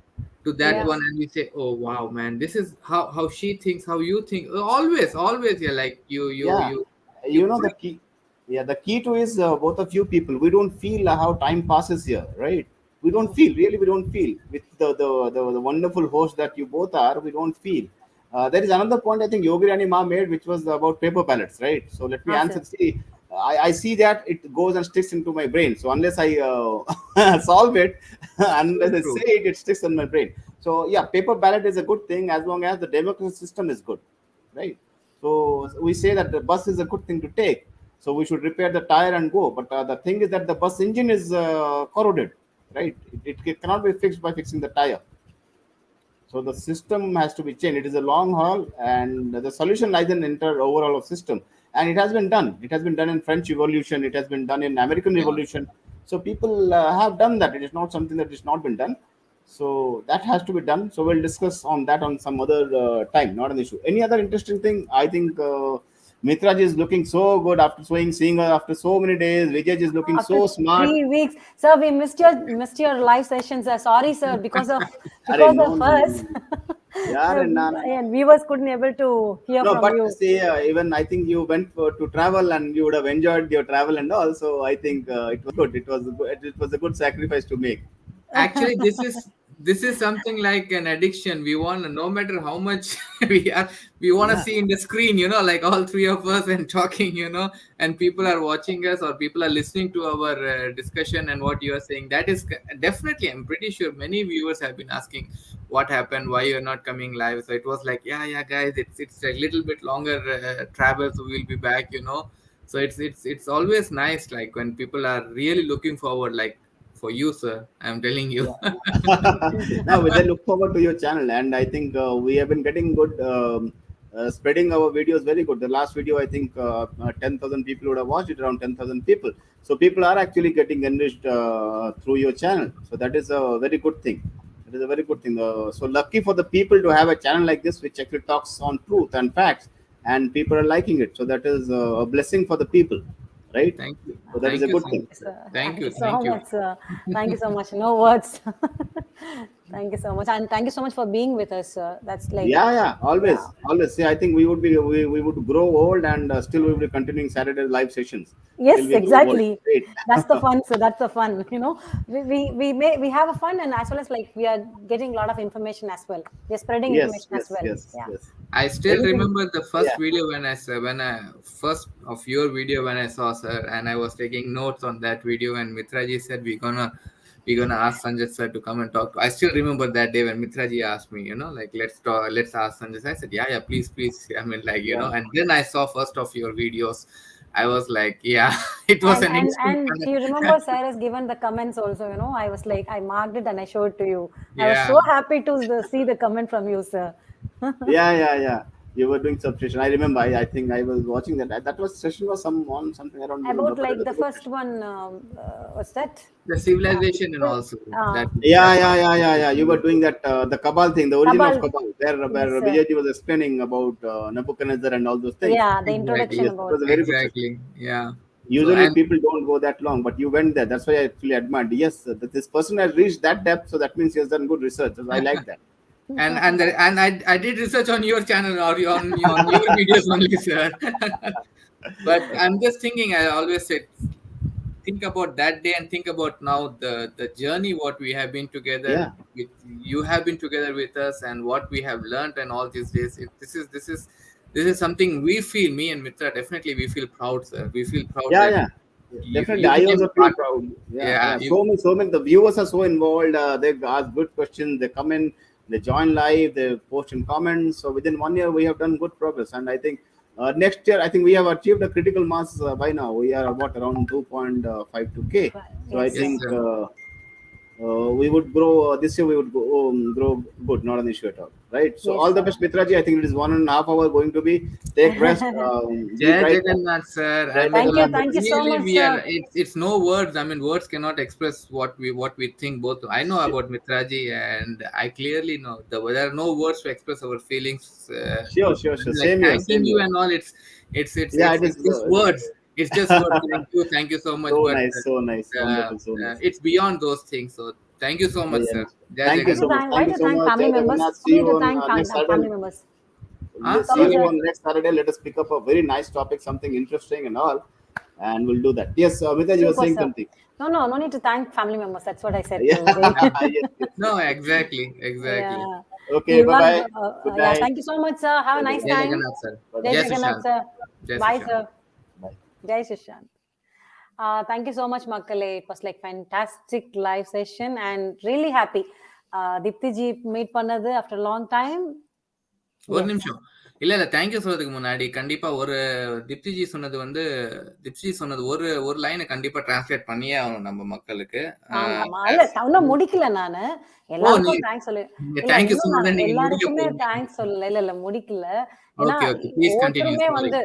Speaker 3: to that
Speaker 1: Yeah.
Speaker 3: one, and we say, oh wow, man, this is how she thinks, how you think. Always, yeah, like
Speaker 4: Yeah,
Speaker 3: you
Speaker 4: you know the key. Yeah, the key to is both of you people. We don't feel how time passes here, right? We don't
Speaker 1: Mm.
Speaker 4: feel, really. We don't feel with the wonderful host that you both are. We don't feel. There is another point I think Yogi Rani Ma made, which was about paper pellets, right? So let me
Speaker 1: Ah,
Speaker 4: answer.
Speaker 1: sir.
Speaker 4: See, I see that it goes and sticks into my brain. So unless I solve it,
Speaker 3: so
Speaker 4: unless I say
Speaker 3: true.
Speaker 4: it, it sticks in my brain. So yeah, paper ballot is a good thing as long as the democracy system is good, right? So we say that the bus is a good thing to take. So we should repair the tire and go. But the thing is that the bus engine is corroded, right? It cannot be fixed by fixing the tire. So the system has to be changed. It is a long haul, and the solution lies in inter overall of system. And it has been done. It has been done in French Revolution. It has been done in American
Speaker 3: Yeah.
Speaker 4: Revolution. So people have done that. It is not something that has not been done. So that has to be done. So we'll discuss on that on some other time. Not an issue. Any other interesting thing? I think Mitraj is looking so good after seeing her after so many days. Vijay is looking
Speaker 1: After
Speaker 4: so smart.
Speaker 1: 3 weeks, sir, we missed your live sessions. Sorry, sir, because of
Speaker 4: Arey, no, no, no,
Speaker 1: us.
Speaker 4: no. Yeah,
Speaker 1: And viewers couldn't able to hear
Speaker 4: no,
Speaker 1: from
Speaker 4: but
Speaker 1: you.
Speaker 4: see, even I think you went to travel and you would have enjoyed your travel and all. So I think it was good. It was a good sacrifice to make.
Speaker 3: Actually, this is something like an addiction. We want, no matter how much we want to
Speaker 4: Yeah,
Speaker 3: see in the screen, like all three of us and talking, and people are watching us or people are listening to our discussion and what you are saying. That is definitely, I'm pretty sure many viewers have been asking what happened, why you're not coming live. So it was like, yeah, guys, it's a little bit longer travel, so we'll be back. So it's always nice, like when people are really looking forward, like for you, sir. I'm telling you.
Speaker 4: yeah. Now they look forward to your channel, and I think we have been getting good, spreading our videos very good. The last video, I think 10,000 people would have watched it, around 10,000 people. So people are actually getting enriched through your channel. So that is a very good thing. It is a very good thing. So lucky for the people to have a channel like this, which actually talks on truth and facts, and people are liking it. So that is a blessing for the people, right?
Speaker 3: Thank you.
Speaker 4: So that is
Speaker 3: Thank
Speaker 4: a
Speaker 3: you
Speaker 4: good
Speaker 3: so
Speaker 4: thing.
Speaker 3: much, sir.
Speaker 1: Thank
Speaker 3: Thank
Speaker 1: you
Speaker 3: you.
Speaker 1: so
Speaker 3: Thank you.
Speaker 1: much, sir. Thank you so much. No words. Thank you so much. And thank you so much for being with us, sir. That's like,
Speaker 4: Yeah,
Speaker 1: yeah.
Speaker 4: always. See, I think we would grow old and still we will be continuing Saturday live sessions till
Speaker 1: Yes,
Speaker 4: we grow old.
Speaker 1: exactly.
Speaker 4: Great.
Speaker 1: That's the fun. So that's the fun. We have a fun, and as well as like we are getting a lot of information as well. We're spreading
Speaker 4: Yes,
Speaker 1: information as
Speaker 4: yes,
Speaker 1: well.
Speaker 4: yes,
Speaker 1: Yeah.
Speaker 4: yes.
Speaker 3: I still
Speaker 4: Anything?
Speaker 3: remember the first
Speaker 4: Yeah,
Speaker 3: video when I first of your video when I saw, sir, and I was taking notes on that video, and Mitraji said we're gonna ask Sanjay sir to come and talk to. I still remember that day when Mitraji asked me, like let's talk, let's ask Sanjay sir. I said, yeah, please. I mean, like,
Speaker 4: yeah,
Speaker 3: and then I saw first of your videos. I was like, yeah, it was
Speaker 1: And
Speaker 3: an
Speaker 1: and
Speaker 3: instant
Speaker 1: and
Speaker 3: connect.
Speaker 1: you remember Sarah has given the comments also. I was like, I marked it and I showed to you. I was
Speaker 3: Yeah.
Speaker 1: so happy to see the comment from you, sir.
Speaker 4: yeah. You were doing substation. I remember. I think I was watching that. That was session was some on something I don't remember,
Speaker 1: About
Speaker 4: but it
Speaker 1: like
Speaker 4: was
Speaker 1: the
Speaker 4: a good
Speaker 1: first
Speaker 4: session.
Speaker 1: one, what's that?
Speaker 3: The
Speaker 1: Uh,
Speaker 3: civilization and
Speaker 1: well,
Speaker 3: also
Speaker 1: uh,
Speaker 4: Yeah. You were doing that the Cabal thing, the origin of
Speaker 1: Kabal.
Speaker 4: Cabal, where
Speaker 1: Yes, sir.
Speaker 4: Vijayji was explaining about Nebuchadnezzar and all those things.
Speaker 1: Yeah, the
Speaker 3: exactly,
Speaker 1: introduction
Speaker 4: Yes, that
Speaker 1: about.
Speaker 4: was a very good session.
Speaker 3: exactly, yeah. So
Speaker 4: Usually
Speaker 3: and
Speaker 4: people don't go that long, but you went there. That's why I actually admired. Yes, that this person has reached that depth, so that means he has done good research. So I like that.
Speaker 3: and I did research on your channel or on your videos only, sir. But I'm just thinking. I always say, think about that day and think about now the journey what we have been together
Speaker 4: Yeah,
Speaker 3: with. You have been together with us and what we have learned and all these days. This is something we feel. Me and Mitra definitely we feel proud, sir. We feel proud
Speaker 4: yeah,
Speaker 3: that
Speaker 4: yeah. Definitely,
Speaker 3: you
Speaker 4: I
Speaker 3: became
Speaker 4: also
Speaker 3: a
Speaker 4: feel
Speaker 3: part.
Speaker 4: proud.
Speaker 3: Yeah,
Speaker 4: Yeah. So many. The viewers are so involved. They ask good questions. They come in. They join live. They post in comments. So within 1 year, we have done good progress. And I think next year, I think we have achieved a critical mass by now. We are about around 2.52K. So I
Speaker 1: Yes,
Speaker 3: yes,
Speaker 1: sir.
Speaker 4: think
Speaker 3: sir.
Speaker 4: we would grow this year. We would grow good, not an issue at all, right? So
Speaker 1: Yes,
Speaker 4: all the
Speaker 1: sir.
Speaker 4: best, Mitraji. I think it is 1.5 hour going to be. Take rest. Eat
Speaker 3: Jai
Speaker 4: right.
Speaker 3: Jagannath, sir. I
Speaker 4: Jai
Speaker 3: mean,
Speaker 1: Thank
Speaker 3: like
Speaker 1: you.
Speaker 4: Jagannath.
Speaker 1: Thank you so
Speaker 3: really,
Speaker 1: much,
Speaker 3: we are.
Speaker 1: sir.
Speaker 3: It's no words. I mean, words cannot express what we think. Both I know about Mitraji, and I clearly know there are no words to express our feelings.
Speaker 4: Sure.
Speaker 3: Like
Speaker 4: Same here.
Speaker 3: thanking
Speaker 4: Same
Speaker 3: you
Speaker 4: here.
Speaker 3: and all. It's
Speaker 4: Yeah, it
Speaker 3: it's
Speaker 4: is
Speaker 3: just words. It's just words. Thank you so much.
Speaker 4: so
Speaker 3: But
Speaker 4: nice, so nice, wonderful, so nice.
Speaker 3: it's beyond those things. So thank you so much,
Speaker 4: Yeah.
Speaker 3: sir. Jai
Speaker 4: Thank you
Speaker 1: Why to
Speaker 4: so
Speaker 3: Jagannath.
Speaker 4: much.
Speaker 1: thank? Why
Speaker 4: Thank you
Speaker 1: to
Speaker 4: so
Speaker 1: thank
Speaker 4: much,
Speaker 1: family
Speaker 4: Jai
Speaker 1: members?
Speaker 4: Jagannath.
Speaker 1: No
Speaker 4: See
Speaker 1: need
Speaker 4: you
Speaker 1: to
Speaker 4: on
Speaker 1: thank
Speaker 4: next
Speaker 1: family
Speaker 4: Saturday.
Speaker 1: members.
Speaker 3: Huh?
Speaker 1: Sorry,
Speaker 4: See you
Speaker 1: sir.
Speaker 4: on next Saturday. Let us pick up a very nice topic, something interesting and all, and we'll do that. Yes, Amita, you were
Speaker 1: Super,
Speaker 4: saying
Speaker 1: sir.
Speaker 4: something.
Speaker 1: No need to thank family members. That's what I said
Speaker 4: Yeah,
Speaker 1: to Jay.
Speaker 3: No, exactly.
Speaker 1: Yeah.
Speaker 4: Okay,
Speaker 1: You
Speaker 4: bye
Speaker 1: are,
Speaker 4: bye. Good
Speaker 1: yeah,
Speaker 4: night.
Speaker 1: thank you so much, sir. Have a
Speaker 4: Jai
Speaker 1: nice
Speaker 3: Jai
Speaker 4: Jagannath.
Speaker 1: time.
Speaker 3: Jagannath, sir.
Speaker 4: Bye
Speaker 1: Jai
Speaker 4: bye.
Speaker 3: Jai
Speaker 1: Jagannath,
Speaker 3: Sushant.
Speaker 1: sir.
Speaker 3: Jai
Speaker 1: Bye,
Speaker 3: Sushant.
Speaker 1: sir.
Speaker 4: Bye.
Speaker 1: Jai Sushant. Thank you so much, Makkale. It was like fantastic live session and really happy. Dipti ji meet பண்ணது after a long time.
Speaker 3: ஒரு
Speaker 1: Yes.
Speaker 3: நிமிஷம். இல்ல thank you சொல்றதுக்கு முன்னாடி கண்டிப்பா திப்திஜி சொன்னது ஒரு ஒரு லைனை கண்டிப்பா டிரான்ஸ்லேட் பண்ணியே ஆகணும் நம்ம மக்களுக்கு.
Speaker 1: ஆமா. இல்ல இன்னும் முடிக்கல நானு.
Speaker 3: ஓ,
Speaker 1: எல்லாருக்கும் தேங்க்ஸ் சொல்லு.
Speaker 3: நீங்க
Speaker 1: இல்ல
Speaker 3: தேங்க்யூ
Speaker 1: இன்னும் நான்
Speaker 3: சொன்னதை நீங்க முடிக்க
Speaker 1: எல்லாருக்குமே
Speaker 3: போறீங்க.
Speaker 1: தேங்க்ஸ் சொல்லல. இல்ல முடிக்கல. ஏன்னா
Speaker 3: ஓகே, ப்ளீஸ் கண்டினியூ.
Speaker 1: ஒவ்வொருத்தருமே
Speaker 3: சாரி.
Speaker 1: வந்து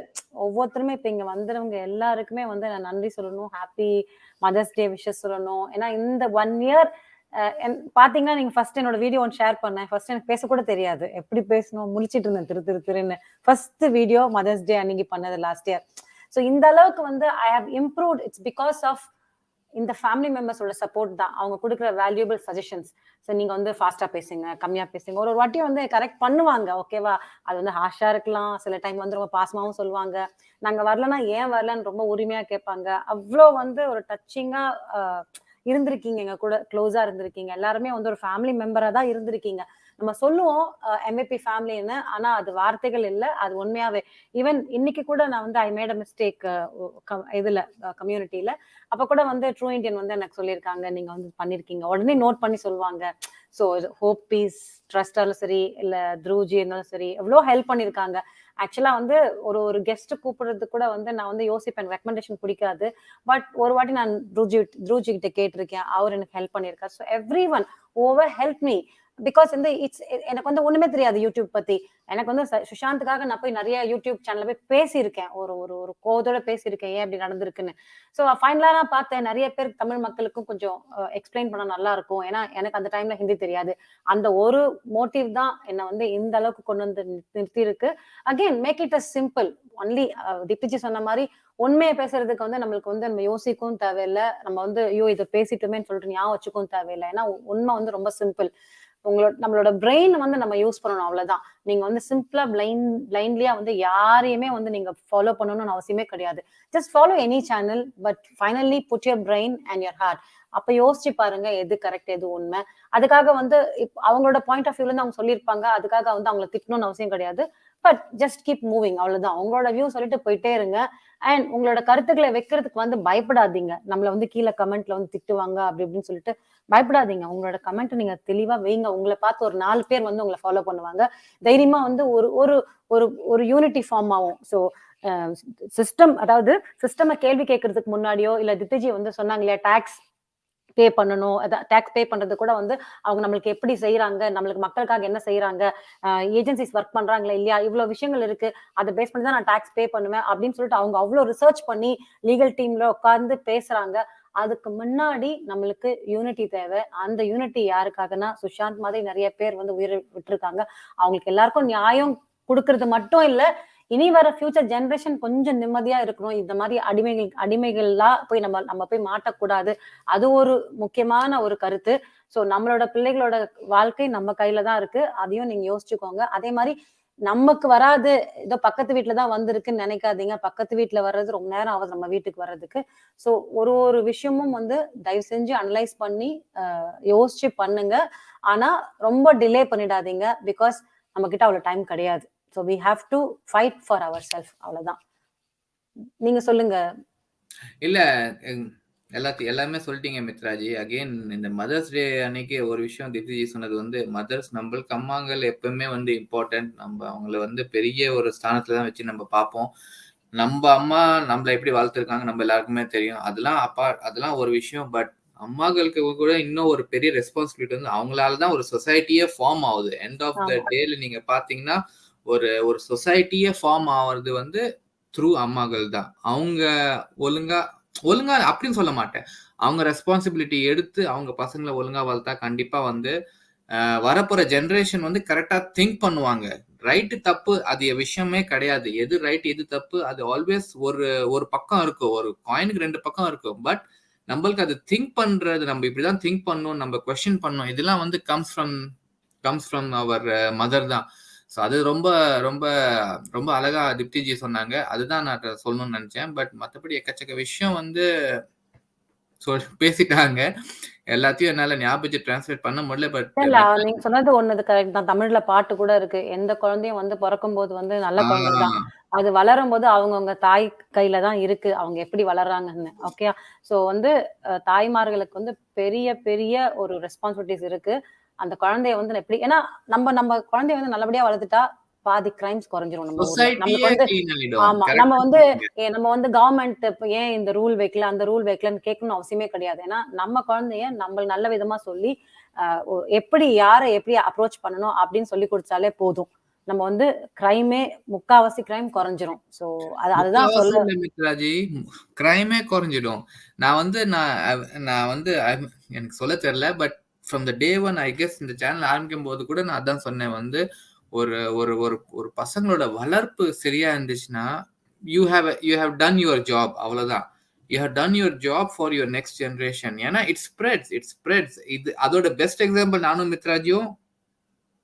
Speaker 1: ஒவ்வொருத்தருமே இப்ப இங்க வந்தவங்க எல்லாருக்குமே வந்து நான் நன்றி சொல்லணும். ஹாப்பி மதர்ஸ் டே விஷஸ் சொல்லணும். ஏன்னா இந்த 1 இயர் பாத்தீங்கன்னா நீங்க ஃபர்ஸ்ட் என்னோட வீடியோ ஒன்று ஷேர் பண்ணேன். ஃபர்ஸ்ட் எனக்கு பேச கூட தெரியாது. எப்படி பேசணும் முழிச்சிட்டு இருந்தேன் திருன்னு. ஃபர்ஸ்ட் வீடியோ மதர்ஸ் டே அன்னைக்கு பண்ணது லாஸ்ட் இயர். ஸோ இந்த அளவுக்கு வந்து I have improved. It's because of இந்த ஃபேமிலி மெம்பர்ஸோட சப்போர்ட் தான், அவங்க கொடுக்குற வேல்யூபிள் சஜஷன்ஸ். ஸோ நீங்க வந்து ஃபாஸ்டா பேசுங்க, கம்மியா பேசுங்க, ஒரு ஒரு வாட்டி வந்து கரெக்ட் பண்ணுவாங்க. ஓகேவா? அது வந்து ஹார்ஷா இருக்கலாம், சில டைம் வந்து ரொம்ப பாசமாவும் சொல்லுவாங்க. நாங்க வரலன்னா ஏன் வரலன்னு ரொம்ப உரிமையா கேட்பாங்க. அவ்வளோ வந்து ஒரு டச்சிங்கா இருந்திருக்கீங்க, எங்க கூட க்ளோஸா இருந்திருக்கீங்க. எல்லாருமே வந்து ஒரு ஃபேமிலி மெம்பரா தான் இருந்திருக்கீங்க. நம்ம சொல்லுவோம் எம்ஏபி ஃபேமிலின்னு, ஆனா அது வார்த்தைகள் இல்ல, அது உண்மையாவே. ஈவன் இன்னைக்கு கூட நான் வந்து ஐ மேட் அ மிஸ்டேக் இதுல கம்யூனிட்டியில. அப்ப கூட வந்து ட்ரூ இண்டியன் வந்து எனக்கு சொல்லியிருக்காங்க, நீங்க வந்து பண்ணிருக்கீங்க. உடனே நோட் பண்ணி சொல்லுவாங்க. ஸோ ஹோப் பீஸ் ட்ரஸ்டாலும் சரி, இல்ல த்ரூஜி இருந்தாலும் சரி, எவ்வளோ ஹெல்ப் பண்ணியிருக்காங்க. ஆக்சுவலா வந்து ஒரு ஒரு கெஸ்ட் கூப்பிடுறது கூட வந்து நான் வந்து யோசிப்பேன், ரெக்கமெண்டேஷன் பிடிக்காது. பட் ஒரு வாட்டி நான் த்ரூஜி கிட்ட கேட்டிருக்கேன், அவர் எனக்கு ஹெல்ப் பண்ணியிருக்காரு. So every one over help me. Because வந்து எனக்கு வந்து ஒண்ணுமே தெரியாது யூடியூப் பத்தி. எனக்கு வந்து சுஷாந்துக்காக நான் போய் நிறைய யூடியூப் சேனல்ல போய் பேசியிருக்கேன். ஒரு ஒரு ஒரு கோவத்தோட பேசியிருக்கேன், ஏன் இப்படி நடந்திருக்குன்னு. ஸோ ஃபைனலா நான் பார்த்தேன், நிறைய பேர் தமிழ் மக்களுக்கும் கொஞ்சம் எக்ஸ்பிளைன் பண்ணா நல்லா இருக்கும். ஏன்னா எனக்கு அந்த டைம்ல ஹிந்தி தெரியாது. அந்த ஒரு மோட்டிவ் தான் என்ன வந்து இந்த அளவுக்கு கொண்டு வந்து நிறுத்தி இருக்கு. Again make it a simple only. Deepti ji சொன்ன மாதிரி உண்மையை பேசுறதுக்கு வந்து நம்மளுக்கு வந்து நம்ம யோசிக்கவும் தேவையில்லை. நம்ம வந்து ஐயோ இதை பேசிட்டோமேன்னு சொல்லிட்டு ஞாபகம் வச்சுக்கவும் தேவையில்லை. ஏன்னா உண்மை வந்து ரொம்ப சிம்பிள். நம்மளோட பிரெயின் வந்து நம்ம யூஸ் பண்ணணும், அவ்வளவுதான். நீங்க வந்து சிம்பிளா பிளைண்ட்லியா வந்து யாரையுமே வந்து நீங்க ஃபாலோ பண்ணணும்னு அவசியமே கிடையாது. Just follow any channel, but finally put your brain and your heart. அப்ப யோசிச்சு பாருங்க எது கரெக்ட் எது உண்மை. அதுக்காக வந்து அவங்களோட பாயிண்ட் ஆஃப் வியூல இருந்து அவங்க சொல்லியிருப்பாங்க, அதுக்காக வந்து அவங்களை திட்டணும்னு அவசியம் கிடையாது. பட் ஜஸ்ட் கீப் மூவிங், அவ்வளவுதான். உங்களோட வியூ சொல்லிட்டு போயிட்டே இருங்க. அண்ட் உங்களோட கருத்துக்களை வைக்கிறதுக்கு வந்து பயப்படாதீங்க. நம்மள வந்து கீழே கமெண்ட்ல வந்து திட்டுவாங்க அப்படி இப்படின்னு சொல்லிட்டு பயப்படாதீங்க. உங்களோட கமெண்ட் நீங்க தெளிவா வைங்க. உங்களை பார்த்து ஒரு 4 பேர் வந்து உங்களை ஃபாலோ பண்ணுவாங்க. தைரியமா வந்து ஒரு ஒரு ஒரு ஒரு யூனிட்டி ஃபார்ம் ஆகும். ஸோ சிஸ்டம், அதாவது சிஸ்டம் கேள்வி கேட்கறதுக்கு முன்னாடியோ, இல்ல தித்திஜி வந்து சொன்னாங்க இல்லையா, டாக்ஸ் பே பண்ணணும், டாக்ஸ் பே பண்றது கூட வந்து அவங்க நம்மளுக்கு எப்படி செய்யறாங்க, நம்மளுக்கு மக்களுக்காக என்ன செய்யறாங்க, ஏஜென்சிஸ் ஒர்க் பண்றாங்களா இல்லையா, இவ்வளவு விஷயங்கள் இருக்கு, அதை பேஸ் பண்ணி தான் நான் டாக்ஸ் பே பண்ணுவேன் அப்படின்னு சொல்லிட்டு அவங்க அவ்வளவு ரிசர்ச் பண்ணி லீகல் டீம்ல உட்கார்ந்து பேசுறாங்க. அதுக்கு முன்னாடி நம்மளுக்கு யூனிட்டி தேவை. அந்த யூனிட்டி யாருக்காகனா, சுஷாந்த் மாதிரி நிறைய பேர் வந்து உயிரை விட்டுருக்காங்க. அவங்களுக்கு எல்லாருக்கும் நியாயம் கொடுக்கறது மட்டும் இல்ல, இனி வர ஃபியூச்சர் ஜெனரேஷன் கொஞ்சம் நிம்மதியா இருக்கணும். இந்த மாதிரி அடிமைகள்லாம் போய் நம்ம போய் மாட்டக்கூடாது. அது ஒரு முக்கியமான ஒரு கருத்து. சோ நம்மளோட பிள்ளைகளோட வாழ்க்கை நம்ம கையில தான் இருக்கு. அதையும் நீங்க யோசிச்சுக்கோங்க. அதே மாதிரி நமக்கு வராது, ஏதோ பக்கத்து வீட்டுலதான் வந்திருக்குன்னு நினைக்காதீங்க. பக்கத்து வீட்டுல வர்றது ரொம்ப நேரம் ஆகுது நம்ம வீட்டுக்கு வர்றதுக்கு. சோ ஒரு ஒரு விஷயமும் வந்து தயவு செஞ்சு அனலைஸ் பண்ணி யோசிச்சு பண்ணுங்க. ஆனா ரொம்ப டிலே பண்ணிடாதீங்க. பிகாஸ் நம்ம கிட்ட அவ்வளவு டைம் கிடையாது. So we have to fight for ourselves. அவ்வளவுதான். நீங்க சொல்லுங்க.
Speaker 3: இல்ல எல்லாமே சொல்லிட்டீங்க மித்ராஜி. அகைன் இந்த மதர்ஸ் டே அன்னைக்கு ஒரு விஷயம் திப்திஜி சொன்னது வந்து, மதர்ஸ் நம்மளுக்கு அம்மாங்கள் எப்பவுமே வந்து இம்பார்ட்டன்ட். நம்ம அவங்கள வந்து பெரிய ஒரு ஸ்தானத்துல தான் வச்சு நம்ம பார்ப்போம். நம்ம அம்மா நம்மள எப்படி வளர்த்துருக்காங்க நம்ம எல்லாருக்குமே தெரியும். அதெல்லாம் ஒரு விஷயம். பட் அம்மாக்களுக்கு கூட இன்னும் ஒரு பெரிய ரெஸ்பான்சிபிலிட்டி வந்து அவங்களாலதான் ஒரு சொசைட்டியே ஃபார்ம் ஆகுது. எண்ட் ஆஃப் த டேல நீங்க பாத்தீங்கன்னா ஒரு சொசைட்டியே ஃபார்ம் ஆகுறது வந்து த்ரூ அம்மாக்கள் தான். அவங்க ஒழுங்கா அப்படின்னு சொல்ல மாட்டேன், அவங்க ரெஸ்பான்சிபிலிட்டி எடுத்து அவங்க பசங்களை ஒழுங்கா வளர்த்தா கண்டிப்பா வந்து வரப்போற ஜெனரேஷன் வந்து கரெக்டா திங்க் பண்ணுவாங்க. ரைட்டு தப்பு அது விஷயமே கிடையாது. எது ரைட் எது தப்பு அது ஆல்வேஸ் ஒரு பக்கம் இருக்கும். ஒரு காயினுக்கு 2 பக்கம் இருக்கும். பட் நம்மளுக்கு அது திங்க் பண்றது, நம்ம இப்படிதான் திங்க் பண்ணணும், நம்ம கொஸ்டின் பண்ணணும், இதெல்லாம் வந்து கம்ஸ் ஃப்ரம் அவர் மதர் தான். ஸோ அது ரொம்ப ரொம்ப ரொம்ப அழகா திப்திஜி சொன்னாங்க. அதுதான் நான் சொல்லணும்னு நினைச்சேன். பட் மற்றபடி எக்கச்சக்க விஷயம் வந்து பேசிட்டாங்க. எல்லாத்தையும் என்னால ஞாபகம் டிரான்ஸ்லேட் பண்ண முடியல. பட்
Speaker 1: நீங்க சொன்னது ஒண்ணு கரெக்ட் தான். தமிழ்ல பாட்டு கூட இருக்கு, எந்த குழந்தையும் வந்து பிறக்கும் போது வந்து நல்ல குழந்தை தான், அது வளரும் போது அவங்கவுங்க தாய் கையில தான் இருக்கு அவங்க எப்படி வளர்றாங்கன்னு. ஓகே. சோ வந்து தாய்மார்களுக்கு வந்து பெரிய பெரிய ஒரு ரெஸ்பான்சிபிலிட்டிஸ் இருக்கு. அந்த குழந்தைய வந்து எப்படி, ஏன்னா நம்ம குழந்தைய வந்து நல்லபடியா வளர்த்துட்டா பாதி கிரைம்ஸ் குறைஞ்சிரும் நம்ம ஊர்ல. நமக்கு வந்து ஆமா, நம்ம வந்து கவர்மெண்ட் ஏன் இந்த ரூல் வைக்கல அந்த ரூல் வைக்கலன்னு கேட்கணும்னு அவசியமே கிடையாது. ஏன்னா நம்ம குழந்தைய நம்ம நல்ல விதமா சொல்லி எப்படி யாரை எப்படி அப்ரோச் பண்ணணும் அப்படின்னு சொல்லி கொடுத்தாலே போதும். நம்ம வந்து கிரைமே முக்காவாசி கிரைம் குறைஞ்சிரும். சோ அதுதான் சொல்ல
Speaker 3: மித்ராஜி, கிரைமே குறைஞ்சிடும். நான் வந்து எனக்கு சொல்ல தெரியல. But from the day one I guess இந்த சேனல் ஆரம்பிக்கும் போது கூட நான் அதான் சொன்னேன் வந்து, ஒரு ஒரு ஒரு ஒரு பசங்களோட வளர்ப்பு சரியா இருந்துச்சுன்னா you have done your job. அவ்வளவுதான். you have done your job for your next generation. ஏன்னா it spreads. இது அதோட பெஸ்ட் எக்ஸாம்பிள் நானும் மித்ராஜியும்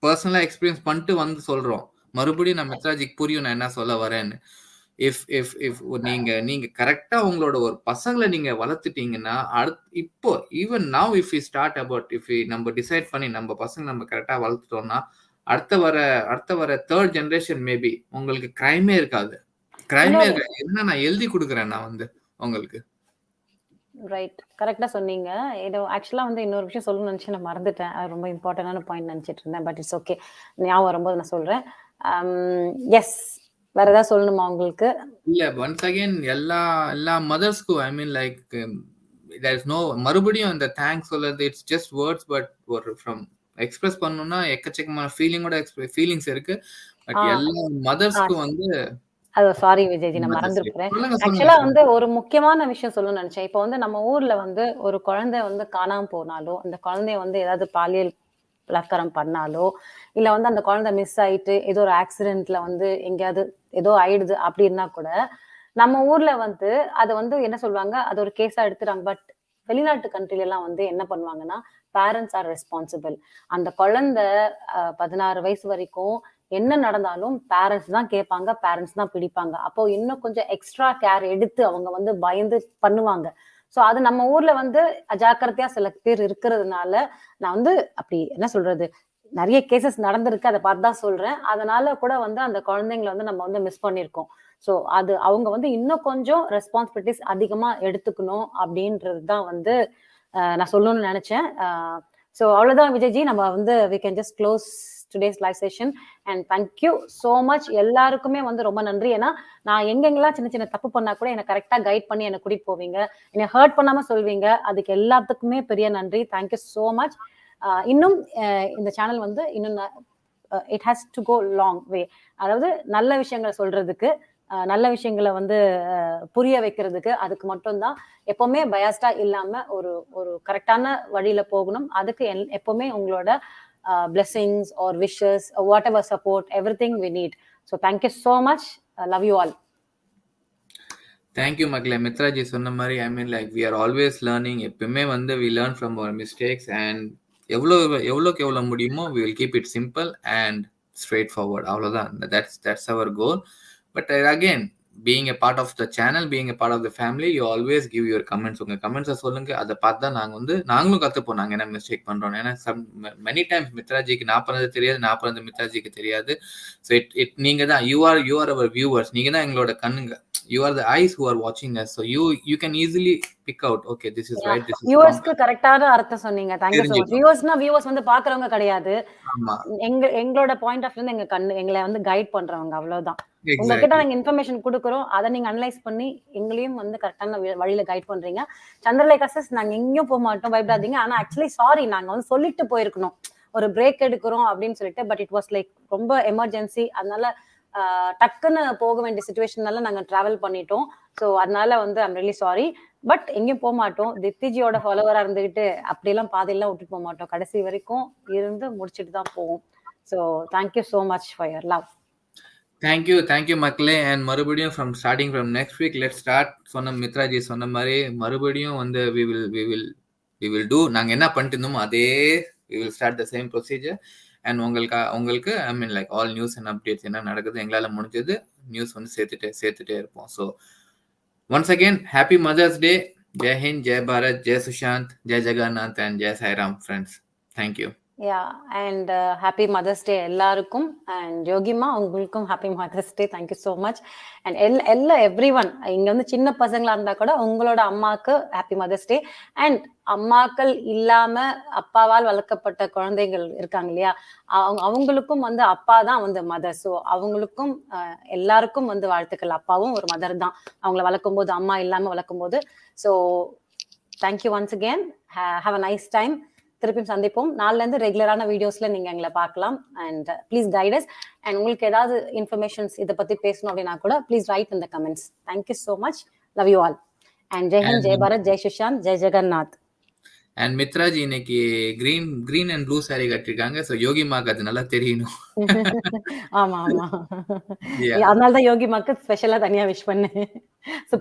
Speaker 3: பர்சனலா எக்ஸ்பீரியன்ஸ் பண்ணிட்டு வந்து சொல்றோம். மறுபடியும் நான் மித்ராஜிக்கு புரியும் நான் என்ன சொல்ல வரேன்னு. இஃப் இஃப் இஃப் நீங்க கரெக்டா உங்களோட ஒரு பசங்களை நீங்க வளர்த்துட்டீங்கன்னா இப்போ even now if you start about if நம்ம டிசைட் பண்ணி நம்ம பசங்க நம்ம கரெக்டா வளர்த்துட்டோம்னா அடுத்த வர தேர்ட் ஜெனரேஷன் மேபி உங்களுக்கு கிரைமே இருக்காது. என்ன நான் எழுதி கொடுக்குறேன் நான் வந்து உங்களுக்கு.
Speaker 1: ரைட், கரெக்டா சொன்னீங்க. இது ஆக்சுவலா வந்து இன்னொரு விஷயம் சொல்லணும்னு நினைச்சு நான் மறந்துட்டேன். அது ரொம்ப இம்பார்ட்டன்டான பாயிண்ட் நினைச்சிட்டு இருந்தேன். பட் இட்ஸ் ஓகே, ஞாபகம் வரும்போது நான் சொல்றேன். எஸ், வேற ஏதாவது சொல்லணுமா உங்களுக்கு?
Speaker 3: இல்ல, ஒன்ஸ் அகைன் எல்லா மதர்ஸ்க்கும் I mean like there is no மறுபடியும் அந்த தேங்க்ஸ் சொல்றது இட்ஸ் ஜஸ்ட் வேர்ட்ஸ். பட் ஒரு ஃப்ரம் எக்ஸ்பிரஸ் பண்ணணும்னா எக்கச்சக்கமான ஃபீலிங்ஸ் இருக்கு. பட் எல்லா மதர்ஸ்க்கும் வந்து
Speaker 1: அது சாரி விஜய்ஜி, நான் மறந்துருக்கிறேன். ஆக்சுவலா வந்து ஒரு முக்கியமான விஷயம் சொல்லணும்னு நினைச்சேன். இப்போ வந்து நம்ம ஊர்ல வந்து ஒரு குழந்தை வந்து காணாம போனாலோ, அந்த குழந்தைய வந்து ஏதாவது பாலியல் பலாத்காரம் பண்ணாலோ, இல்ல வந்து அந்த குழந்தை மிஸ் ஆயிட்டு ஏதோ ஒரு ஆக்சிடென்ட்ல வந்து எங்கேயாவது ஏதோ ஆயிடுது அப்படின்னா கூட நம்ம ஊர்ல வந்து அதை வந்து என்ன சொல்லுவாங்க, அது ஒரு கேஸா எடுத்துறாங்க. பட் வெளிநாட்டு கண்ட்ரில எல்லாம் வந்து என்ன பண்ணுவாங்கன்னா, பேரண்ட்ஸ் ஆர் ரெஸ்பான்சிபிள். அந்த குழந்தை 16 வயசு வரைக்கும் என்ன நடந்தாலும் பேரண்ட்ஸ் தான் கேட்பாங்க, பேரண்ட்ஸ் தான் பிடிப்பாங்க. அப்போ இன்னும் கொஞ்சம் எக்ஸ்ட்ரா கேர் எடுத்து அவங்க வந்து பயந்து பண்ணுவாங்க. சோ அது நம்ம ஊர்ல வந்து அஜாக்கிரதையா சில பேர் இருக்கிறதுனால நான் வந்து அப்படி என்ன சொல்றது, நிறைய கேசஸ் நடந்திருக்கு, அதை பார்த்து தான் சொல்றேன். அதனால கூட வந்து அந்த குழந்தைங்களை வந்து நம்ம வந்து மிஸ் பண்ணிருக்கோம். சோ அது அவங்க வந்து இன்னும் கொஞ்சம் ரெஸ்பான்சிபிலிட்டிஸ் அதிகமா எடுத்துக்கணும் அப்படின்றது தான் வந்து நான் சொல்லணும்னு நினைச்சேன். சோ அவ்வளவுதான் விஜய்ஜி, நம்ம வந்து we can just close today's live session and thank you so much. எல்லாருக்குமே வந்து ரொம்ப நன்றி. ஏன்னா நான் எங்கெங்கெல்லாம் சின்ன சின்ன தப்பு பண்ணா கூட எனக்கு கரெக்டா கைட் பண்ணி என்னை கூட்டிட்டு போவீங்க, என்னை ஹர்ட் பண்ணாம சொல்வீங்க. அதுக்கு எல்லாத்துக்குமே பெரிய நன்றி. Thank you so much. இன்னும் இந்த சேனல் வந்து இன்னும் it has to go long way. அதாவது நல்ல விஷயங்களை சொல்றதுக்கு, நல்ல விஷயங்களை வந்து புரிய வைக்கிறதுக்கு, அதுக்கு மட்டும்தான். எப்பவுமே பயாஸ்டா இல்லாம ஒரு ஒரு கரெக்டான வழியில போகணும். அதுக்கு எப்பவுமே உங்களோட blessings or wishes or whatever support, everything we need. So thank you so much. Love you all.
Speaker 3: Thank you மக்களே. மித்ராஜி சொன்ன மாதிரி I mean like we are always learning. எப்பவுமே வந்து we learn from our mistakes and எவ்வளோக்கு எவ்வளோ முடியுமோ we will keep it simple and straightforward. அவ்வளோதான். That's our goal. But again, being a part of the channel, being a part of the family, you always give your comments. உங்க கமெண்ட்ஸை சொல்லுங்க, அதை பார்த்து தான் நாங்களும் கற்றுப்போம் நாங்கள் என்ன மிஸ்டேக் பண்ணுறோம். ஏன்னா மெனி டைம்ஸ் மித்ராஜிக்கு நான் பண்ணது தெரியாது, நான் பண்ணது மித்ராஜிக்கு தெரியாது. ஸோ நீங்கள் தான் யூ ஆர் அவர் வியூவர்ஸ். நீங்கள் தான் எங்களோட கண்ணுங்க. You are the eyes who are watching us, so you can easily pick out, okay, this is right, this is
Speaker 1: viewers க்கு கரெக்ட்டான அர்த்தம் சொன்னீங்க. thank you so much. viewers வந்து பாக்குறவங்க கிடையாது.
Speaker 3: ஆமா,
Speaker 1: எங்களோட பாயிண்ட் ஆஃப் வியூ எங்க கண்ணு எங்களை வந்து கைட் பண்றவங்க, அவ்வளவுதான். உங்ககிட்ட நாங்க இன்ஃபர்மேஷன் கொடுக்குறோம், அதை நீங்க அனலைஸ் பண்ணி எங்களையும் வந்து கரெக்டான வழியில கைட் பண்றீங்க. சந்திரலேகா சிஸ், நாங்க எங்கேயும் போக மாட்டோம், பயப்படாதீங்க. ஆனா ஆக்சுவலி சாரி, நாங்க வந்து சொல்லிட்டு போயிருக்கணும் ஒரு பிரேக் எடுக்கிறோம் அப்படின்னு சொல்லிட்டு. பட் இட் வாஸ் லைக் ரொம்ப எமர்ஜென்சி. அதனால டக்குன்னு போக வேண்டிய சிச்சுவேஷன்னால நாங்க டிராவல் பண்ணிட்டோம். ஸோ அதனால வந்து ஐம் ரியலி சாரி. பட் எங்கேயும் போக மாட்டோம். திப்திஜியோட ஃபாலோவரா இருந்துகிட்டு அப்படியெல்லாம் பாதையெல்லாம் விட்டுட்டு போக மாட்டோம். கடைசி வரைக்கும் இருந்து முடிச்சுட்டு தான் போவோம். So thank you so much for your love.
Speaker 3: Thank you மக்களே. அண்ட் மறுபடியும் starting from next week let start. Mitra ji சொன்ன மாதிரி மறுபடியும் வந்து we will do நாங்கள் என்ன பண்ணிட்டு இருந்தோமோ அதே we will start the same procedure. And உங்களுக்கு I mean like all news and updates என்ன நடக்குது எங்களால் முடிஞ்சது நியூஸ் வந்து சேர்த்துட்டே இருப்போம். So once again happy mother's day. Jai Hind, Jai Bharat, Jai Sushant, Jai Jagannath and Jai Sairam friends. Thank you.
Speaker 1: And happy mother's day எல்லாருக்கும். அண்ட் யோகிமா, உங்களுக்கும் happy mother's day. Thank you so much. And everyone இங்க வந்து சின்ன பசங்களா இருந்தா கூட உங்களோட அம்மாவுக்கு ஹாப்பி மதர்ஸ் டே. அண்ட் அம்மாக்கள் இல்லாம அப்பாவால் வளர்க்கப்பட்ட குழந்தைகள் இருக்காங்க இல்லையா, அவங்களுக்கும் வந்து அப்பா தான் வந்து மதர். ஸோ அவங்களுக்கும் எல்லாருக்கும் வந்து வாழ்த்துக்கள். அப்பாவும் ஒரு மதர் தான் அவங்கள வளர்க்கும் போது, அம்மா இல்லாம வளர்க்கும் போது. So thank you once again. Have a nice time. திருப்பியும் சந்திப்போம். நாளில இருந்து ரெகுலரான வீடியோஸ்ல நீங்க எங்களை பார்க்கலாம். And please guide us. And உங்களுக்கு ஏதாவது இன்ஃபர்மேஷன்ஸ் இதை பத்தி பேசணும் அப்படின்னா கூட please write in the comments. Thank you so much. Love you all. And Jai Hind, Jai Bharat, Jai Sushant, Jai Jagannath.
Speaker 3: And Mitraji இன்னைக்கு கிரீன் அண்ட் ப்ளூ சாரி கட்டிருக்காங்க. ஸோ யோகிமாக்கு அது நல்லா தெரியணும்.
Speaker 1: ஆமா அதனாலதான் யோகிமாக்கு ஸ்பெஷலா தனியா விஷ் பண்ணு,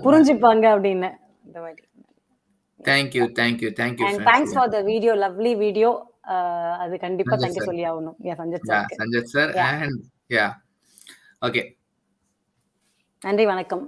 Speaker 1: புரிஞ்சுப்பாங்க அப்படின்னு.
Speaker 2: இந்த மாதிரி.
Speaker 3: Thank you, thank you, thank you,
Speaker 1: And
Speaker 3: friends.
Speaker 1: thanks for the video, lovely video. அது கண்டிப்பா
Speaker 3: Sanjay
Speaker 1: தேங்க்யூ
Speaker 3: sir.
Speaker 1: சொல்லி ஆகணும். சஞ்சத்
Speaker 3: Yeah,
Speaker 1: சாருக்கு.
Speaker 3: Sanjay sir.
Speaker 1: Yeah.
Speaker 3: And yeah. Okay.
Speaker 1: நன்றி, வணக்கம்.